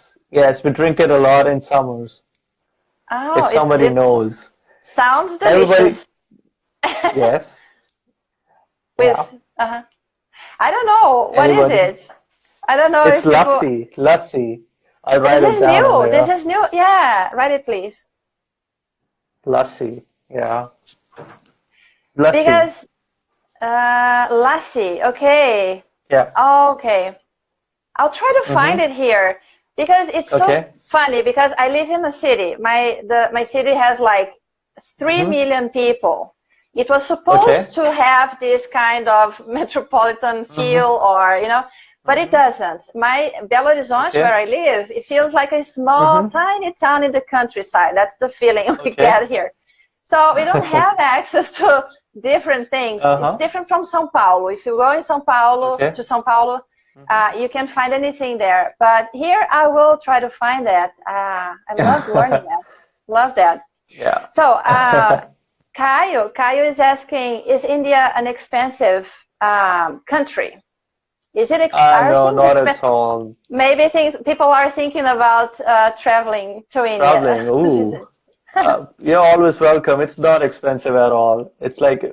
[SPEAKER 2] we drink it a lot in summers.
[SPEAKER 1] Oh,
[SPEAKER 2] if somebody knows.
[SPEAKER 1] Sounds delicious.
[SPEAKER 2] Yes.
[SPEAKER 1] I don't know. What is it? I don't know.
[SPEAKER 2] It's lassi. I'll write it down.
[SPEAKER 1] This is new. Yeah, write it, please.
[SPEAKER 2] Lassi. Yeah.
[SPEAKER 1] Lassi. Because lassi. Okay.
[SPEAKER 2] Yeah.
[SPEAKER 1] Okay. I'll try to find it here because it's so funny. Because I live in a city. My city has like 3 million people. It was supposed to have this kind of metropolitan feel, or but it doesn't. My Belo Horizonte, where I live, it feels like a small, tiny town in the countryside. That's the feeling we get here. So we don't have access to different things. It's different from São Paulo. If you go in São Paulo to São Paulo, you can find anything there. But here, I will try to find that. I love learning that. Love that.
[SPEAKER 2] Yeah.
[SPEAKER 1] So. Caio is asking, is India an expensive country? Is it expensive?
[SPEAKER 2] No, not at all.
[SPEAKER 1] Maybe people are thinking about traveling to India.
[SPEAKER 2] Traveling, ooh. You're always welcome. It's not expensive at all. It's like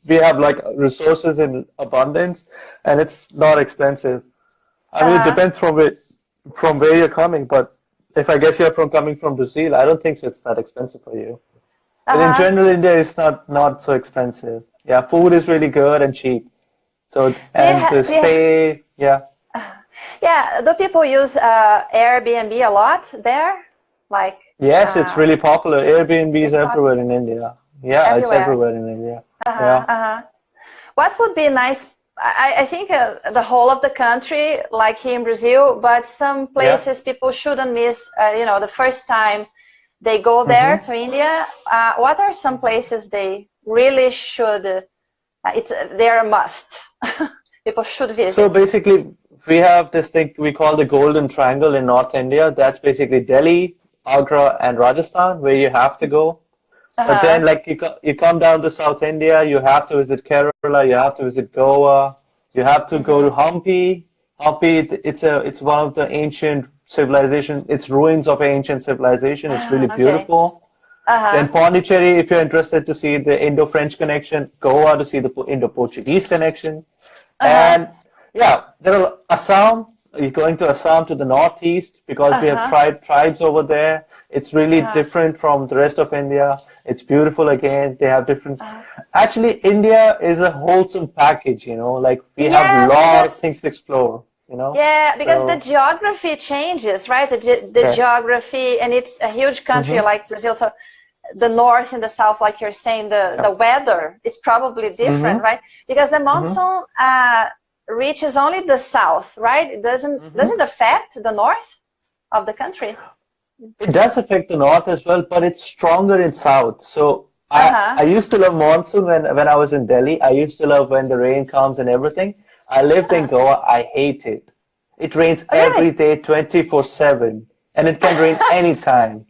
[SPEAKER 2] we have like resources in abundance, and it's not expensive. I mean, it depends from where you're coming, but if I guess you're coming from Brazil, I don't think so it's that expensive for you. But in general, India is not so expensive. Yeah, food is really good and cheap. So do people use Airbnb a lot there? Like yes, it's really popular. Airbnb is everywhere in India. Yeah, it's everywhere in India.
[SPEAKER 1] What would be nice? I think the whole of the country, like here in Brazil, but some places people shouldn't miss. The first time they go there to India. What are some places they really should? They're a must. People should visit.
[SPEAKER 2] So basically, we have this thing we call the Golden Triangle in North India. That's basically Delhi, Agra, and Rajasthan, where you have to go. But then, like you come down to South India, you have to visit Kerala, you have to visit Goa, you have to go to Hampi. Hampi, it's one of the ancient civilization. It's ruins of ancient civilization. It's really beautiful. Then Pondicherry, if you're interested to see the Indo-French connection. Goa to see the Indo-Portuguese connection. And there are Assam. You're going to Assam to the northeast because we have tribes over there. It's really different from the rest of India. It's beautiful again. They have different. Actually, India is a wholesome package. Like we have a lot of things to explore.
[SPEAKER 1] Yeah, because the geography changes, right? The geography, and it's a huge country like Brazil. So the north and the south, like you're saying, the weather is probably different, right? Because the monsoon reaches only the south, right? It doesn't affect the north of the country.
[SPEAKER 2] It does affect the north as well, but it's stronger in south. So I used to love monsoon when I was in Delhi. I used to love when the rain comes and everything. I lived in Goa. I hate it. It rains every day, 24/7, and it can rain anytime.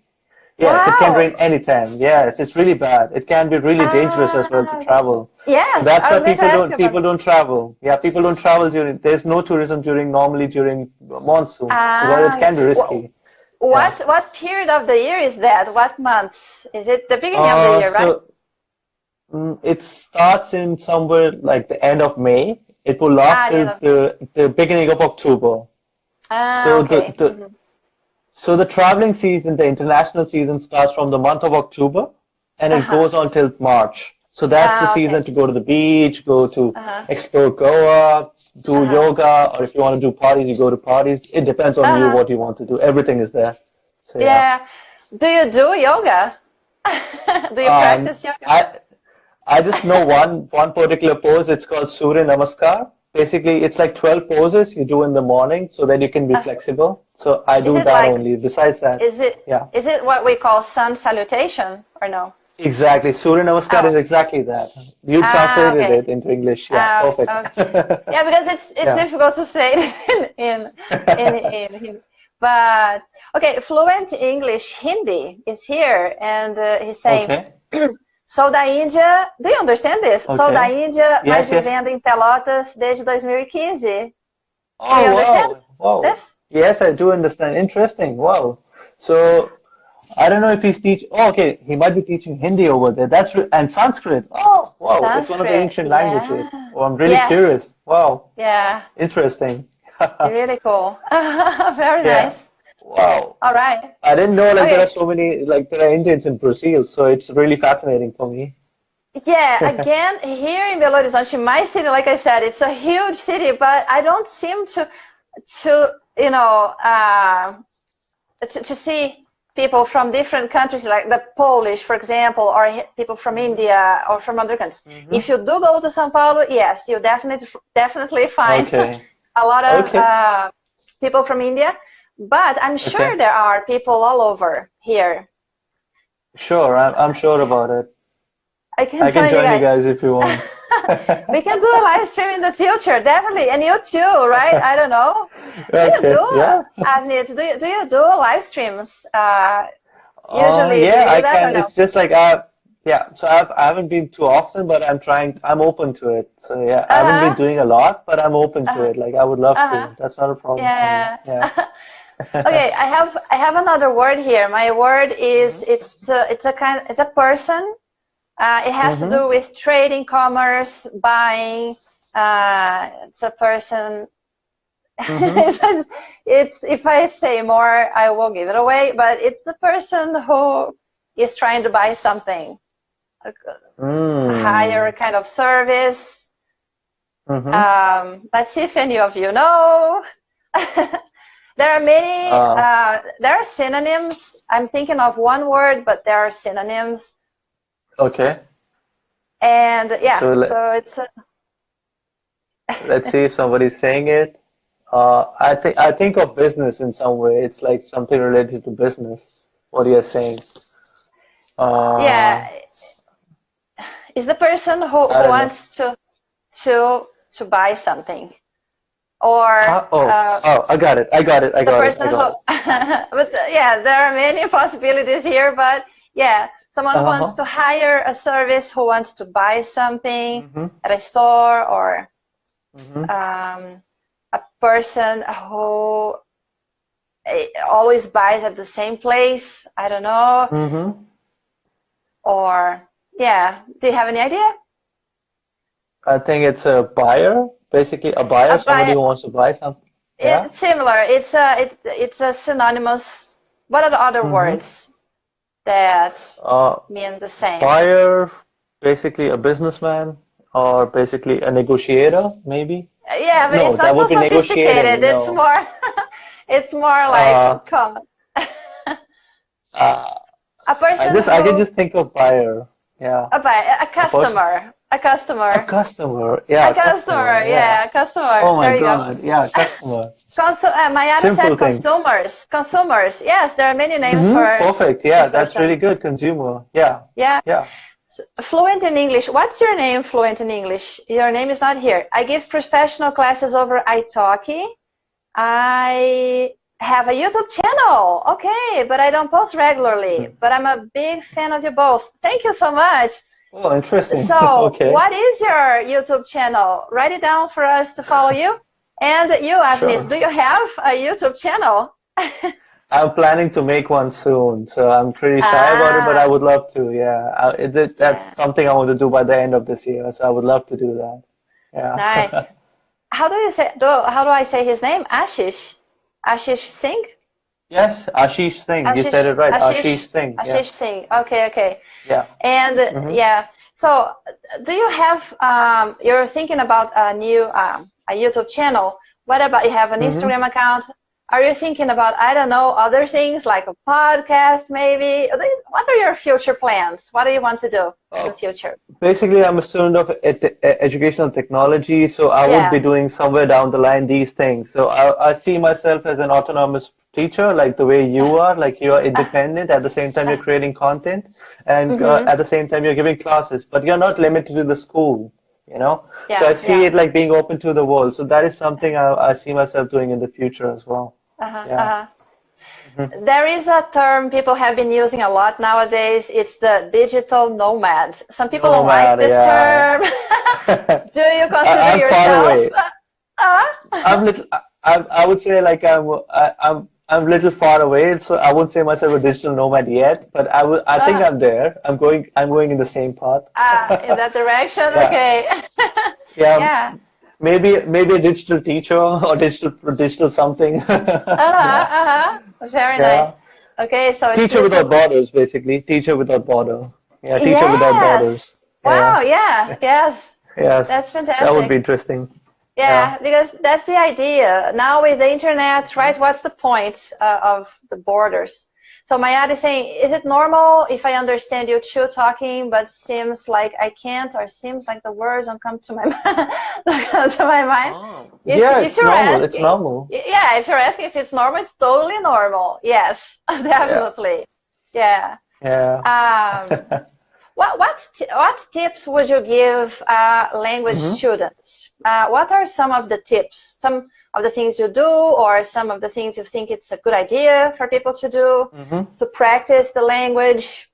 [SPEAKER 2] Yes, it can rain anytime. Yes, it's really bad. It can be really dangerous as well to travel.
[SPEAKER 1] Yes,
[SPEAKER 2] so that's why people don't travel. Yeah, people don't travel there's no tourism normally during monsoon because it can be risky.
[SPEAKER 1] What period of the year is that? What months? Is it the beginning of the year, right?
[SPEAKER 2] It starts in somewhere like the end of May It will last till the beginning of October. So
[SPEAKER 1] okay.
[SPEAKER 2] So the traveling season, the international season starts from the month of October, and it goes on till March. So that's the season to go to the beach, go to explore Goa, do yoga, or if you want to do parties, you go to parties. It depends on you what you want to do. Everything is there. So,
[SPEAKER 1] yeah. Do you do yoga? Do you practice yoga?
[SPEAKER 2] I just know one particular pose. It's called Surya Namaskar. Basically, it's like 12 poses you do in the morning so that you can be flexible. So I do that only. Besides that,
[SPEAKER 1] is it what we call sun salutation or no?
[SPEAKER 2] Exactly. Surya Namaskar is exactly that. You translated it into English. Yeah, perfect.
[SPEAKER 1] Okay. Yeah, because it's difficult to say it in but okay, fluent English Hindi is here, and he's saying, sou da Índia. Do you understand this? Sou da Índia, mas vivendo em Pelotas desde 2015.
[SPEAKER 2] Oh,
[SPEAKER 1] do you understand this?
[SPEAKER 2] Yes, I do understand. Interesting. Wow. So I don't know if he's teaching. Oh, okay. He might be teaching Hindi over there. That's and Sanskrit. Oh, wow. Sanskrit, it's one of the ancient languages. Oh, I'm really curious. Wow.
[SPEAKER 1] Yeah.
[SPEAKER 2] Interesting.
[SPEAKER 1] Really cool. Very nice.
[SPEAKER 2] Wow.
[SPEAKER 1] All right.
[SPEAKER 2] I didn't know there are so many, there are Indians in Brazil, so it's really fascinating for me.
[SPEAKER 1] Yeah, again, here in Belo Horizonte, my city, like I said, it's a huge city, but I don't seem to see people from different countries, like the Polish, for example, or people from India or from other countries. If you do go to São Paulo, yes, you definitely find a lot of people from India. But I'm sure there are people all over here.
[SPEAKER 2] Sure, I'm sure about it. I can join you guys if you want.
[SPEAKER 1] We can do a live stream in the future, definitely. And you too, right? I don't know. Avneet, do you do live streams? Usually,
[SPEAKER 2] yeah, I can. It's just like so I haven't been too often, but I'm open to it. So yeah, I haven't been doing a lot, but I'm open to it. Like I would love to. That's not a problem. Yeah.
[SPEAKER 1] Okay, I have another word here. My word is it's a person. It has to do with trading, commerce, buying. It's a person. It's if I say more, I will give it away. But it's the person who is trying to buy something, hire kind of service. Let's see if any of you know. There are many. There are synonyms. I'm thinking of one word, but there are synonyms.
[SPEAKER 2] Okay.
[SPEAKER 1] And so it's.
[SPEAKER 2] Let's see if somebody's saying it. I think of business in some way. It's like something related to business. What you're saying. Is the person who wants to buy something. Or I got it. But there are many possibilities here. But someone who wants to hire a service, who wants to buy something at a store, or a person who always buys at the same place. I don't know. Or do you have any idea? I think it's a buyer. Basically, a buyer, somebody who wants to buy something. Yeah?
[SPEAKER 1] It's similar. It's a synonymous. What are the other words that mean the same?
[SPEAKER 2] Buyer, basically a businessman, or basically a negotiator, maybe.
[SPEAKER 1] Yeah, but it's not so sophisticated. It's more. It's more like common. A person.
[SPEAKER 2] I can just think of buyer. Yeah.
[SPEAKER 1] A customer. A customer.
[SPEAKER 2] A customer. Yeah.
[SPEAKER 1] A customer. A customer.
[SPEAKER 2] Oh my God. Yeah, customer.
[SPEAKER 1] Mayara said consumers. Consumers. Yes, there are many names for.
[SPEAKER 2] Perfect. Yeah, that's really good. Consumer. Yeah.
[SPEAKER 1] So, fluent in English. What's your name, fluent in English? Your name is not here. I give professional classes over italki. I have a YouTube channel. Okay, but I don't post regularly. But I'm a big fan of you both. Thank you so much.
[SPEAKER 2] Oh, interesting.
[SPEAKER 1] So, what is your YouTube channel? Write it down for us to follow you. And you, Avneet, do you have a YouTube channel?
[SPEAKER 2] I'm planning to make one soon, so I'm pretty shy about it, but I would love to. Yeah, that's something I want to do by the end of this year. So I would love to do that. Yeah.
[SPEAKER 1] Nice. how do you say? How do I say his name? Ashish. Ashish Singh.
[SPEAKER 2] Yes, Ashish Singh. You said it right. Ashish Singh.
[SPEAKER 1] Ashish Singh. Okay, okay.
[SPEAKER 2] Yeah.
[SPEAKER 1] And yeah. So, do you have? You're thinking about a new a YouTube channel. What about you have an Instagram account? Are you thinking about, I don't know, other things like a podcast maybe? What are your future plans? What do you want to do in the future?
[SPEAKER 2] Basically, I'm a student of educational technology, so I would be doing somewhere down the line these things. So I see myself as an autonomous teacher, like the way you are, like you are independent, at the same time you're creating content, and at the same time you're giving classes, but you're not limited to the school, you know? So I see it like being open to the world. So that is something I see myself doing in the future as well.
[SPEAKER 1] There is a term people have been using a lot nowadays. It's the digital nomad. Some people don't like this term. Do you consider yourself?
[SPEAKER 2] I would say like I'm a little far away, so I won't say myself a digital nomad yet. But I think I'm there. I'm going in the same path.
[SPEAKER 1] In that direction, okay.
[SPEAKER 2] Yeah. Maybe a digital teacher or digital something.
[SPEAKER 1] Very nice. Okay, so
[SPEAKER 2] teacher without borders, basically. Teacher without border. Yeah, teacher without borders.
[SPEAKER 1] Wow. Yes. That's fantastic.
[SPEAKER 2] That would be interesting.
[SPEAKER 1] Yeah, because that's the idea. Now with the internet, right? What's the point of the borders? So Mayad is saying, is it normal if I understand you two talking, but seems like I can't, or seems like the words don't come to my mind?
[SPEAKER 2] Oh. If you're normal. It's normal.
[SPEAKER 1] Yeah, if you're asking if it's normal, it's totally normal. Yes, definitely. Yeah. What tips would you give language students? What are some of the tips? Some of the things you do, or some of the things you think it's a good idea for people to do to practice the language?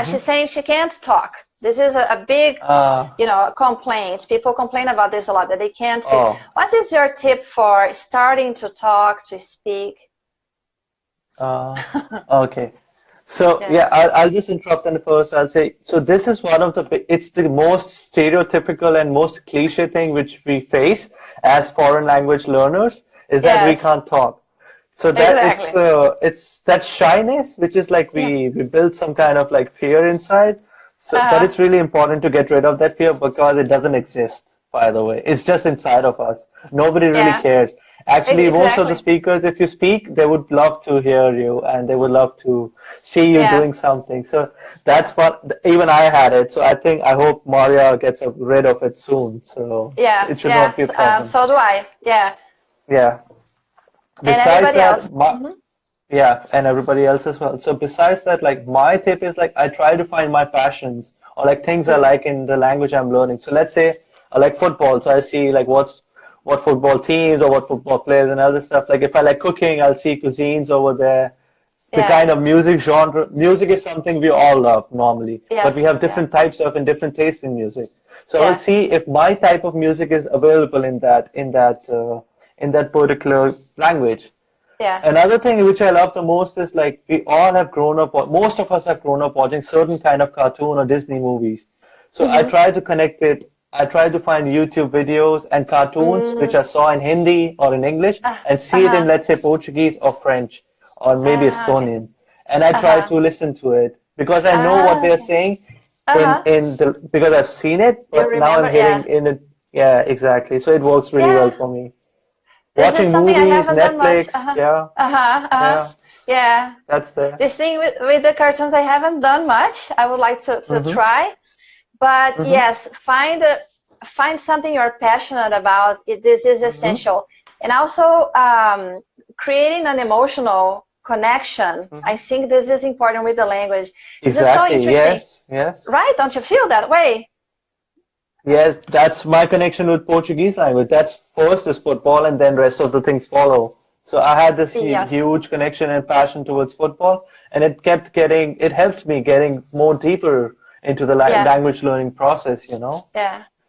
[SPEAKER 1] She's saying she can't talk. This is a big, complaint. People complain about this a lot, that they can't speak. What is your tip for starting to talk, to speak?
[SPEAKER 2] Okay. So I'll just interrupt and first I'll say, so this is one of it's the most stereotypical and most cliche thing which we face as foreign language learners, is that we can't talk. So that it's that shyness, which is like we build some kind of like fear inside. So but it's really important to get rid of that fear, because it doesn't exist, by the way. It's just inside of us. Nobody really cares. Actually, most of the speakers, if you speak, they would love to hear you and they would love to see you doing something. So that's what, even I had it. So I hope Maria gets rid of it soon. So it should not be a problem.
[SPEAKER 1] So do I. Yeah.
[SPEAKER 2] Besides that, and everybody else as well. So besides that, like my tip is like I try to find my passions or like things I like in the language I'm learning. So let's say I like football. So I see like what football teams or what football players and other stuff. Like if I like cooking, I'll see cuisines over there. The kind of music genre. Music is something we all love normally, but we have different types of and different tastes in music. So I'll see if my type of music is available in that particular language. Another thing which I love the most is like we all have grown up, most of us have grown up watching certain kind of cartoon or Disney movies. So I try to connect it. I try to find YouTube videos and cartoons which I saw in Hindi or in English and see it in, let's say, Portuguese or French or maybe Estonian. And I try to listen to it because I know what they're saying because I've seen it, but now I'm hearing in it. Yeah, exactly. So it works really well for me. Watching movies, Netflix, that's the...
[SPEAKER 1] This thing with the cartoons, I haven't done much. I would like to try. But yes, find something you're passionate about. This is essential. And also creating an emotional connection. I think this is important with the language. This is so interesting.
[SPEAKER 2] Yes.
[SPEAKER 1] Right? Don't you feel that way?
[SPEAKER 2] Yes, that's my connection with Portuguese language. That's first is football and then rest of the things follow. So I had this huge connection and passion towards football, and it helped me getting more deeper into the language learning process, you know?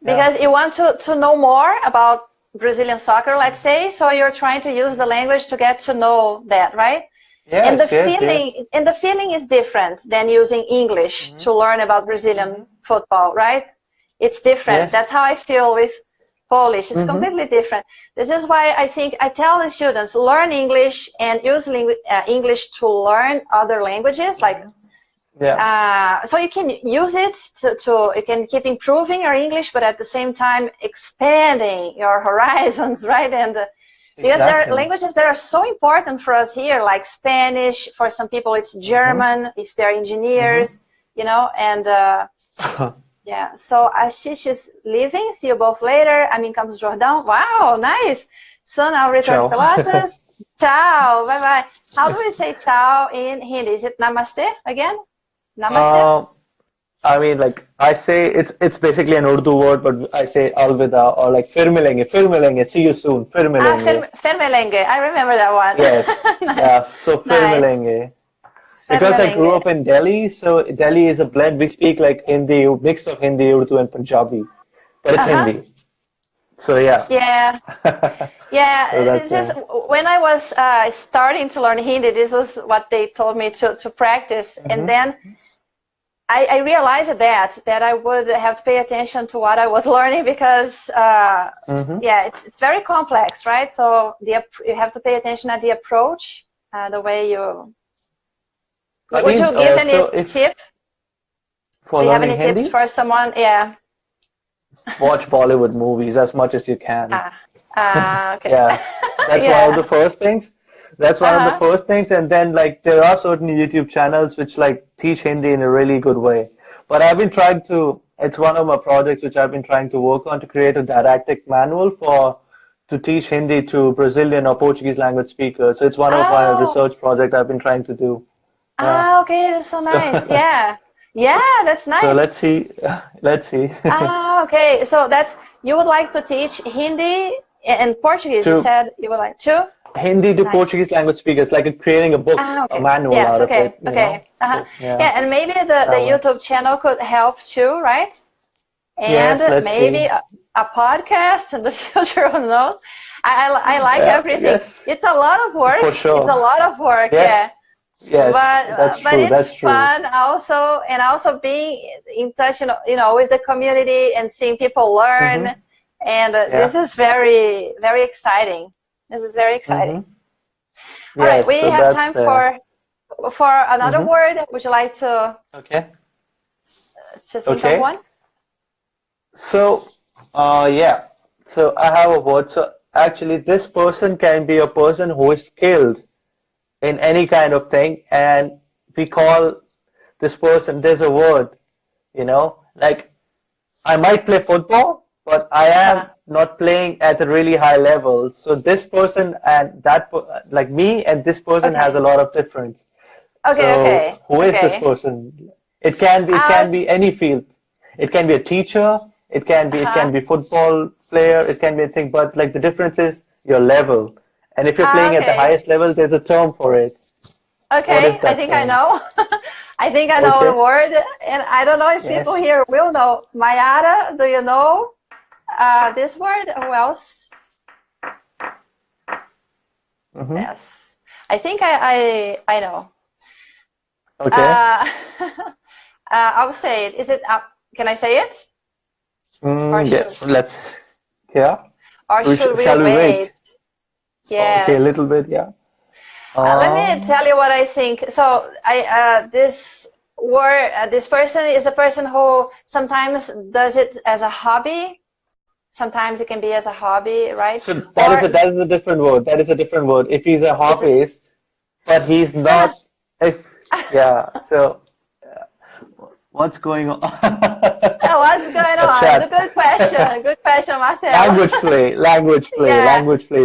[SPEAKER 1] Because you want to know more about Brazilian soccer, let's say, so you're trying to use the language to get to know that, right? And the feeling is different than using English to learn about Brazilian football, right? It's different. That's how I feel with Polish. It's completely different. This is why I think I tell the students, learn English and use English to learn other languages, like so you can use it to you can keep improving your English, but at the same time expanding your horizons, right? And because there are languages that are so important for us here, like Spanish. For some people, it's German if they're engineers, you know. And yeah. So Ashish is leaving. See you both later. I'm in Campos Jordão. Wow, nice. So now return Pilates. Ciao. Bye bye. How do we say ciao in Hindi? Is it namaste again? Namaste?
[SPEAKER 2] I mean, like, I say it's basically an Urdu word, but I say alvida, or like fir milenge, see you soon, fir milenge.
[SPEAKER 1] Fir milenge, I remember that one.
[SPEAKER 2] Yes, nice. Yeah, so fir milenge. Because I grew up in Delhi, so Delhi is a blend. We speak like Hindi, mix of Hindi, Urdu, and Punjabi, but it's Hindi. So yeah.
[SPEAKER 1] Yeah. Yeah. So this is, when I was starting to learn Hindi, this was what they told me to practice, and then I realized that I would have to pay attention to what I was learning because yeah, it's very complex, right? So you have to pay attention at the approach, the way you. Would you give any tip? Do you have any tips for someone? Yeah.
[SPEAKER 2] Watch Bollywood movies as much as you can.
[SPEAKER 1] Okay.
[SPEAKER 2] Yeah, that's one of the first things. That's one of the first things, and then like there are certain YouTube channels which like teach Hindi in a really good way. But I've been trying to. It's one of my projects which I've been trying to work on to create a didactic manual to teach Hindi to Brazilian or Portuguese language speakers. So it's one of my research projects I've been trying to do.
[SPEAKER 1] Okay, that's so nice. Yeah. Yeah, that's nice.
[SPEAKER 2] So let's see. Let's see.
[SPEAKER 1] Okay. So you would like to teach Hindi and Portuguese. You said you would like to.
[SPEAKER 2] Hindi to Portuguese language speakers, like creating a book, a manual out of it.
[SPEAKER 1] Okay. So, and maybe the YouTube channel could help too, right? And maybe a podcast in the future. Who knows? I like everything. Yes. It's a lot of work.
[SPEAKER 2] For sure.
[SPEAKER 1] It's a lot of work.
[SPEAKER 2] Yes. Yes,
[SPEAKER 1] but it's fun also, and also being in touch, you know, with the community and seeing people learn, and this is very, very exciting. This is very exciting. All right, we have time for another word. Would you like to think of one?
[SPEAKER 2] So, yeah. So I have a word. So actually, this person can be a person who is skilled in any kind of thing, and we call this person, there's a word, you know, like I might play football, but I am not playing at a really high level. So this person and that, like me and this person has a lot of difference. So who is this person? It can be any field. It can be a teacher. It can be football player. It can be anything, but like the difference is your level. And if you're playing at the highest level, there's a term for it.
[SPEAKER 1] Okay, I think I know. I think I know the word, and I don't know if people here will know. Mayara, do you know this word? Who else? Yes, I think I know.
[SPEAKER 2] Okay.
[SPEAKER 1] I'll say it. Is it? Can I say it?
[SPEAKER 2] Yes. Let's. Yeah.
[SPEAKER 1] Or should we wait? Yes.
[SPEAKER 2] Okay, a little bit,
[SPEAKER 1] let me tell you what I think. So, this person is a person who sometimes does it as a hobby. Sometimes it can be as a hobby, right?
[SPEAKER 2] So that is a different word. That is a different word. If he's a hobbyist, but he's not. So what's going on?
[SPEAKER 1] What's going on? Good question. Good question, Marcel.
[SPEAKER 2] Language play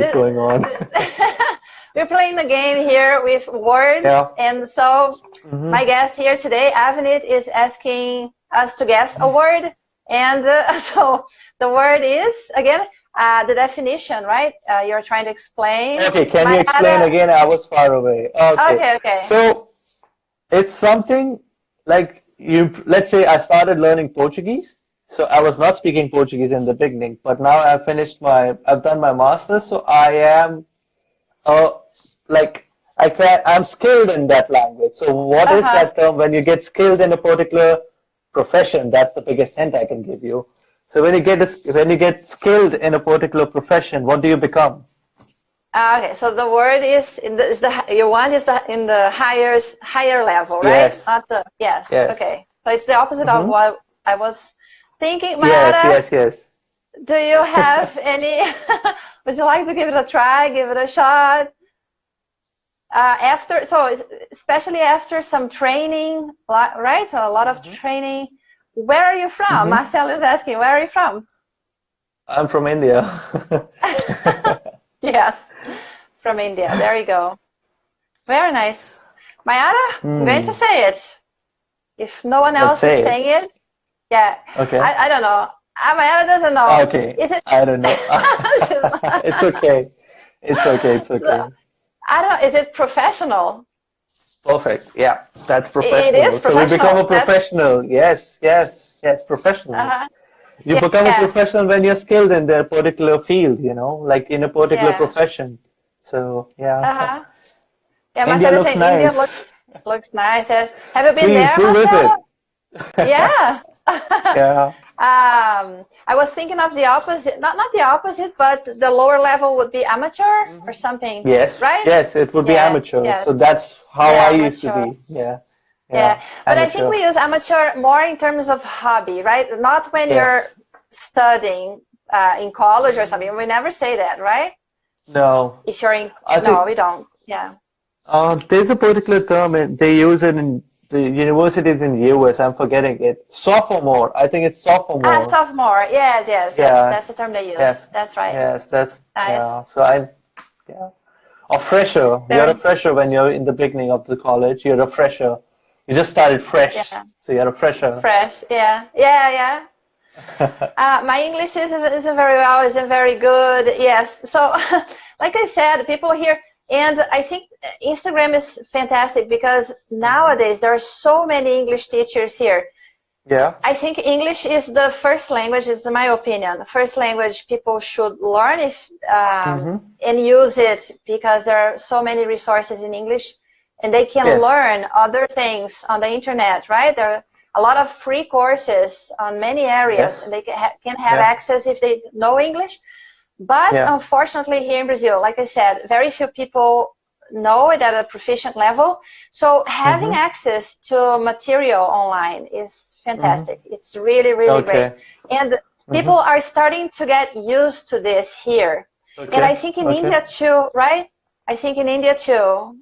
[SPEAKER 2] is going on.
[SPEAKER 1] We're playing the game here with words, and so my guest here today, Avneet, is asking us to guess a word, and so the word is, again, the definition, right? You're trying to explain.
[SPEAKER 2] Okay, can you explain again? I was far away. Okay. So it's something like, let's say I started learning Portuguese. So I was not speaking Portuguese in the beginning, but now I've done my master's, so I am, I'm skilled in that language. So what is that term when you get skilled in a particular profession? That's the biggest hint I can give you. So when you get skilled in a particular profession, what do you become?
[SPEAKER 1] Okay, so the word is in the you want is in the higher level, right?
[SPEAKER 2] Yes.
[SPEAKER 1] Not the yes.
[SPEAKER 2] Yes.
[SPEAKER 1] Okay, so it's the opposite of what I was thinking.
[SPEAKER 2] Yes, yes.
[SPEAKER 1] Do you have any? Would you like to give it a try? Give it a shot? Especially after some training, right? So a lot of training. Where are you from? Marcel is asking, where are you from?
[SPEAKER 2] I'm from India.
[SPEAKER 1] Yes, from India. There you go. Very nice. Mayara, I'm going to say it. If no one else is saying it, yeah. Okay. I don't know. Mayara doesn't know.
[SPEAKER 2] Okay.
[SPEAKER 1] Is it?
[SPEAKER 2] I don't know. It's okay. It's okay. It's okay.
[SPEAKER 1] So, I don't know. Is it professional?
[SPEAKER 2] Perfect. Yeah, that's professional.
[SPEAKER 1] It is professional.
[SPEAKER 2] So we become a professional. Yes, professional. You become a professional when you're skilled in their particular field, like in a particular profession. So, yeah.
[SPEAKER 1] Yeah, Marcel is saying India looks nice. Yes. Have you been there, Marcel? Yeah.
[SPEAKER 2] Yeah.
[SPEAKER 1] I was thinking of the opposite, not the opposite, but the lower level would be amateur or something.
[SPEAKER 2] Yes,
[SPEAKER 1] right?
[SPEAKER 2] Yes, it would be amateur. Yes. So that's how I used to be. Yeah.
[SPEAKER 1] Yeah, but I think we use amateur more in terms of hobby, right? Not when you're studying in college or something. We never say that, right?
[SPEAKER 2] No.
[SPEAKER 1] If you're in, we don't. Yeah.
[SPEAKER 2] There's a particular term, and they use it in the universities in the US. I'm forgetting it. Sophomore. I think it's sophomore.
[SPEAKER 1] Sophomore. Yes. That's the term they use. Yes. That's right.
[SPEAKER 2] Yes, that's
[SPEAKER 1] nice.
[SPEAKER 2] Yeah. So or fresher. You're a fresher when you're in the beginning of the college. You're a fresher. You just started fresh. Yeah. So you're a fresher.
[SPEAKER 1] Fresh. Yeah. My English isn't very good. Yes. So, like I said, people here. And I think Instagram is fantastic because nowadays there are so many English teachers here.
[SPEAKER 2] Yeah.
[SPEAKER 1] I think English is the first language, it's my opinion, the first language people should learn and use it because there are so many resources in English and they can learn other things on the internet, right? There are a lot of free courses on many areas and they can have access if they know English. But unfortunately here in Brazil, like I said, very few people know it at a proficient level. So having access to material online is fantastic. It's really, really great. And people are starting to get used to this here. And I think in India too, right? I think in India too.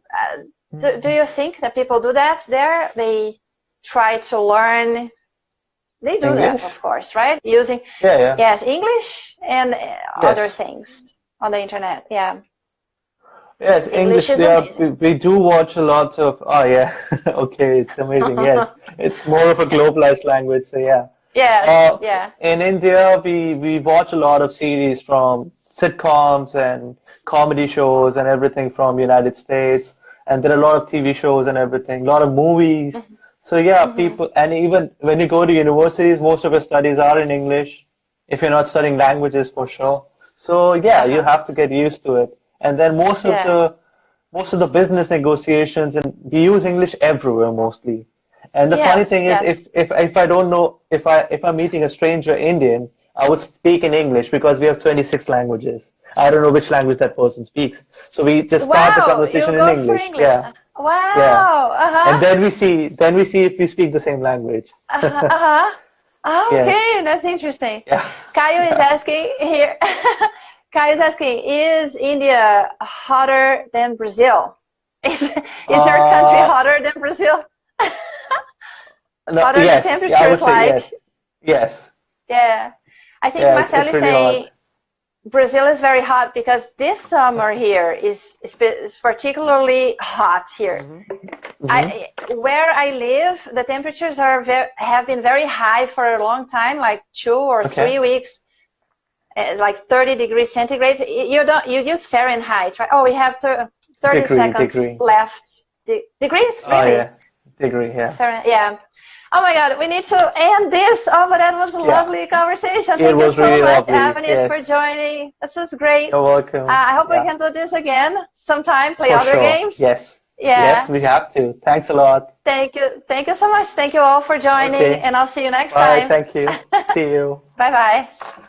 [SPEAKER 1] Do you think that people do that there? They try to learn. They do
[SPEAKER 2] English?
[SPEAKER 1] that, of course, right? Using English and other things on the internet. Yeah.
[SPEAKER 2] Yes, English. We do watch a lot of. Oh yeah. Okay, it's amazing. Yes, it's more of a globalized language. So yeah.
[SPEAKER 1] Yeah.
[SPEAKER 2] In India, we watch a lot of series from sitcoms and comedy shows and everything from United States, and there are a lot of TV shows and everything, a lot of movies. So yeah, people, and even when you go to universities, most of your studies are in English, if you're not studying languages for sure. So yeah, you have to get used to it. And then most of the business negotiations, and we use English everywhere mostly. And the funny thing is, if I don't know, if I'm meeting a stranger Indian, I would speak in English because we have 26 languages. I don't know which language that person speaks. So we just start the conversation in English. Yeah.
[SPEAKER 1] Wow.
[SPEAKER 2] Yeah. And then we see if we speak the same language.
[SPEAKER 1] Okay, that's interesting.
[SPEAKER 2] Yeah.
[SPEAKER 1] Caio is asking here. Caio is asking, is India hotter than Brazil? Is your country hotter than Brazil?
[SPEAKER 2] No,
[SPEAKER 1] what are the temperatures like?
[SPEAKER 2] Yes.
[SPEAKER 1] Yeah. I think Marcel is saying Brazil is very hot because this summer here is particularly hot here. Where I live, the temperatures have been very high for a long time, like 2 or 3 weeks, like 30 degrees centigrade. You use Fahrenheit, right? Oh, we have 30 seconds left. Degrees? Really?
[SPEAKER 2] Oh, yeah. Degree, yeah.
[SPEAKER 1] Fahrenheit, yeah. Oh my God, we need to end this. Oh, but that was a lovely conversation. Thank you so much, Avneet, for joining. This was great.
[SPEAKER 2] You're welcome.
[SPEAKER 1] I hope we can do this again sometime, play other games.
[SPEAKER 2] Yes. Yes, we have to. Thanks a lot.
[SPEAKER 1] Thank you so much. Thank you all for joining, and I'll see you next
[SPEAKER 2] Bye,
[SPEAKER 1] time.
[SPEAKER 2] thank you. See you.
[SPEAKER 1] Bye-bye.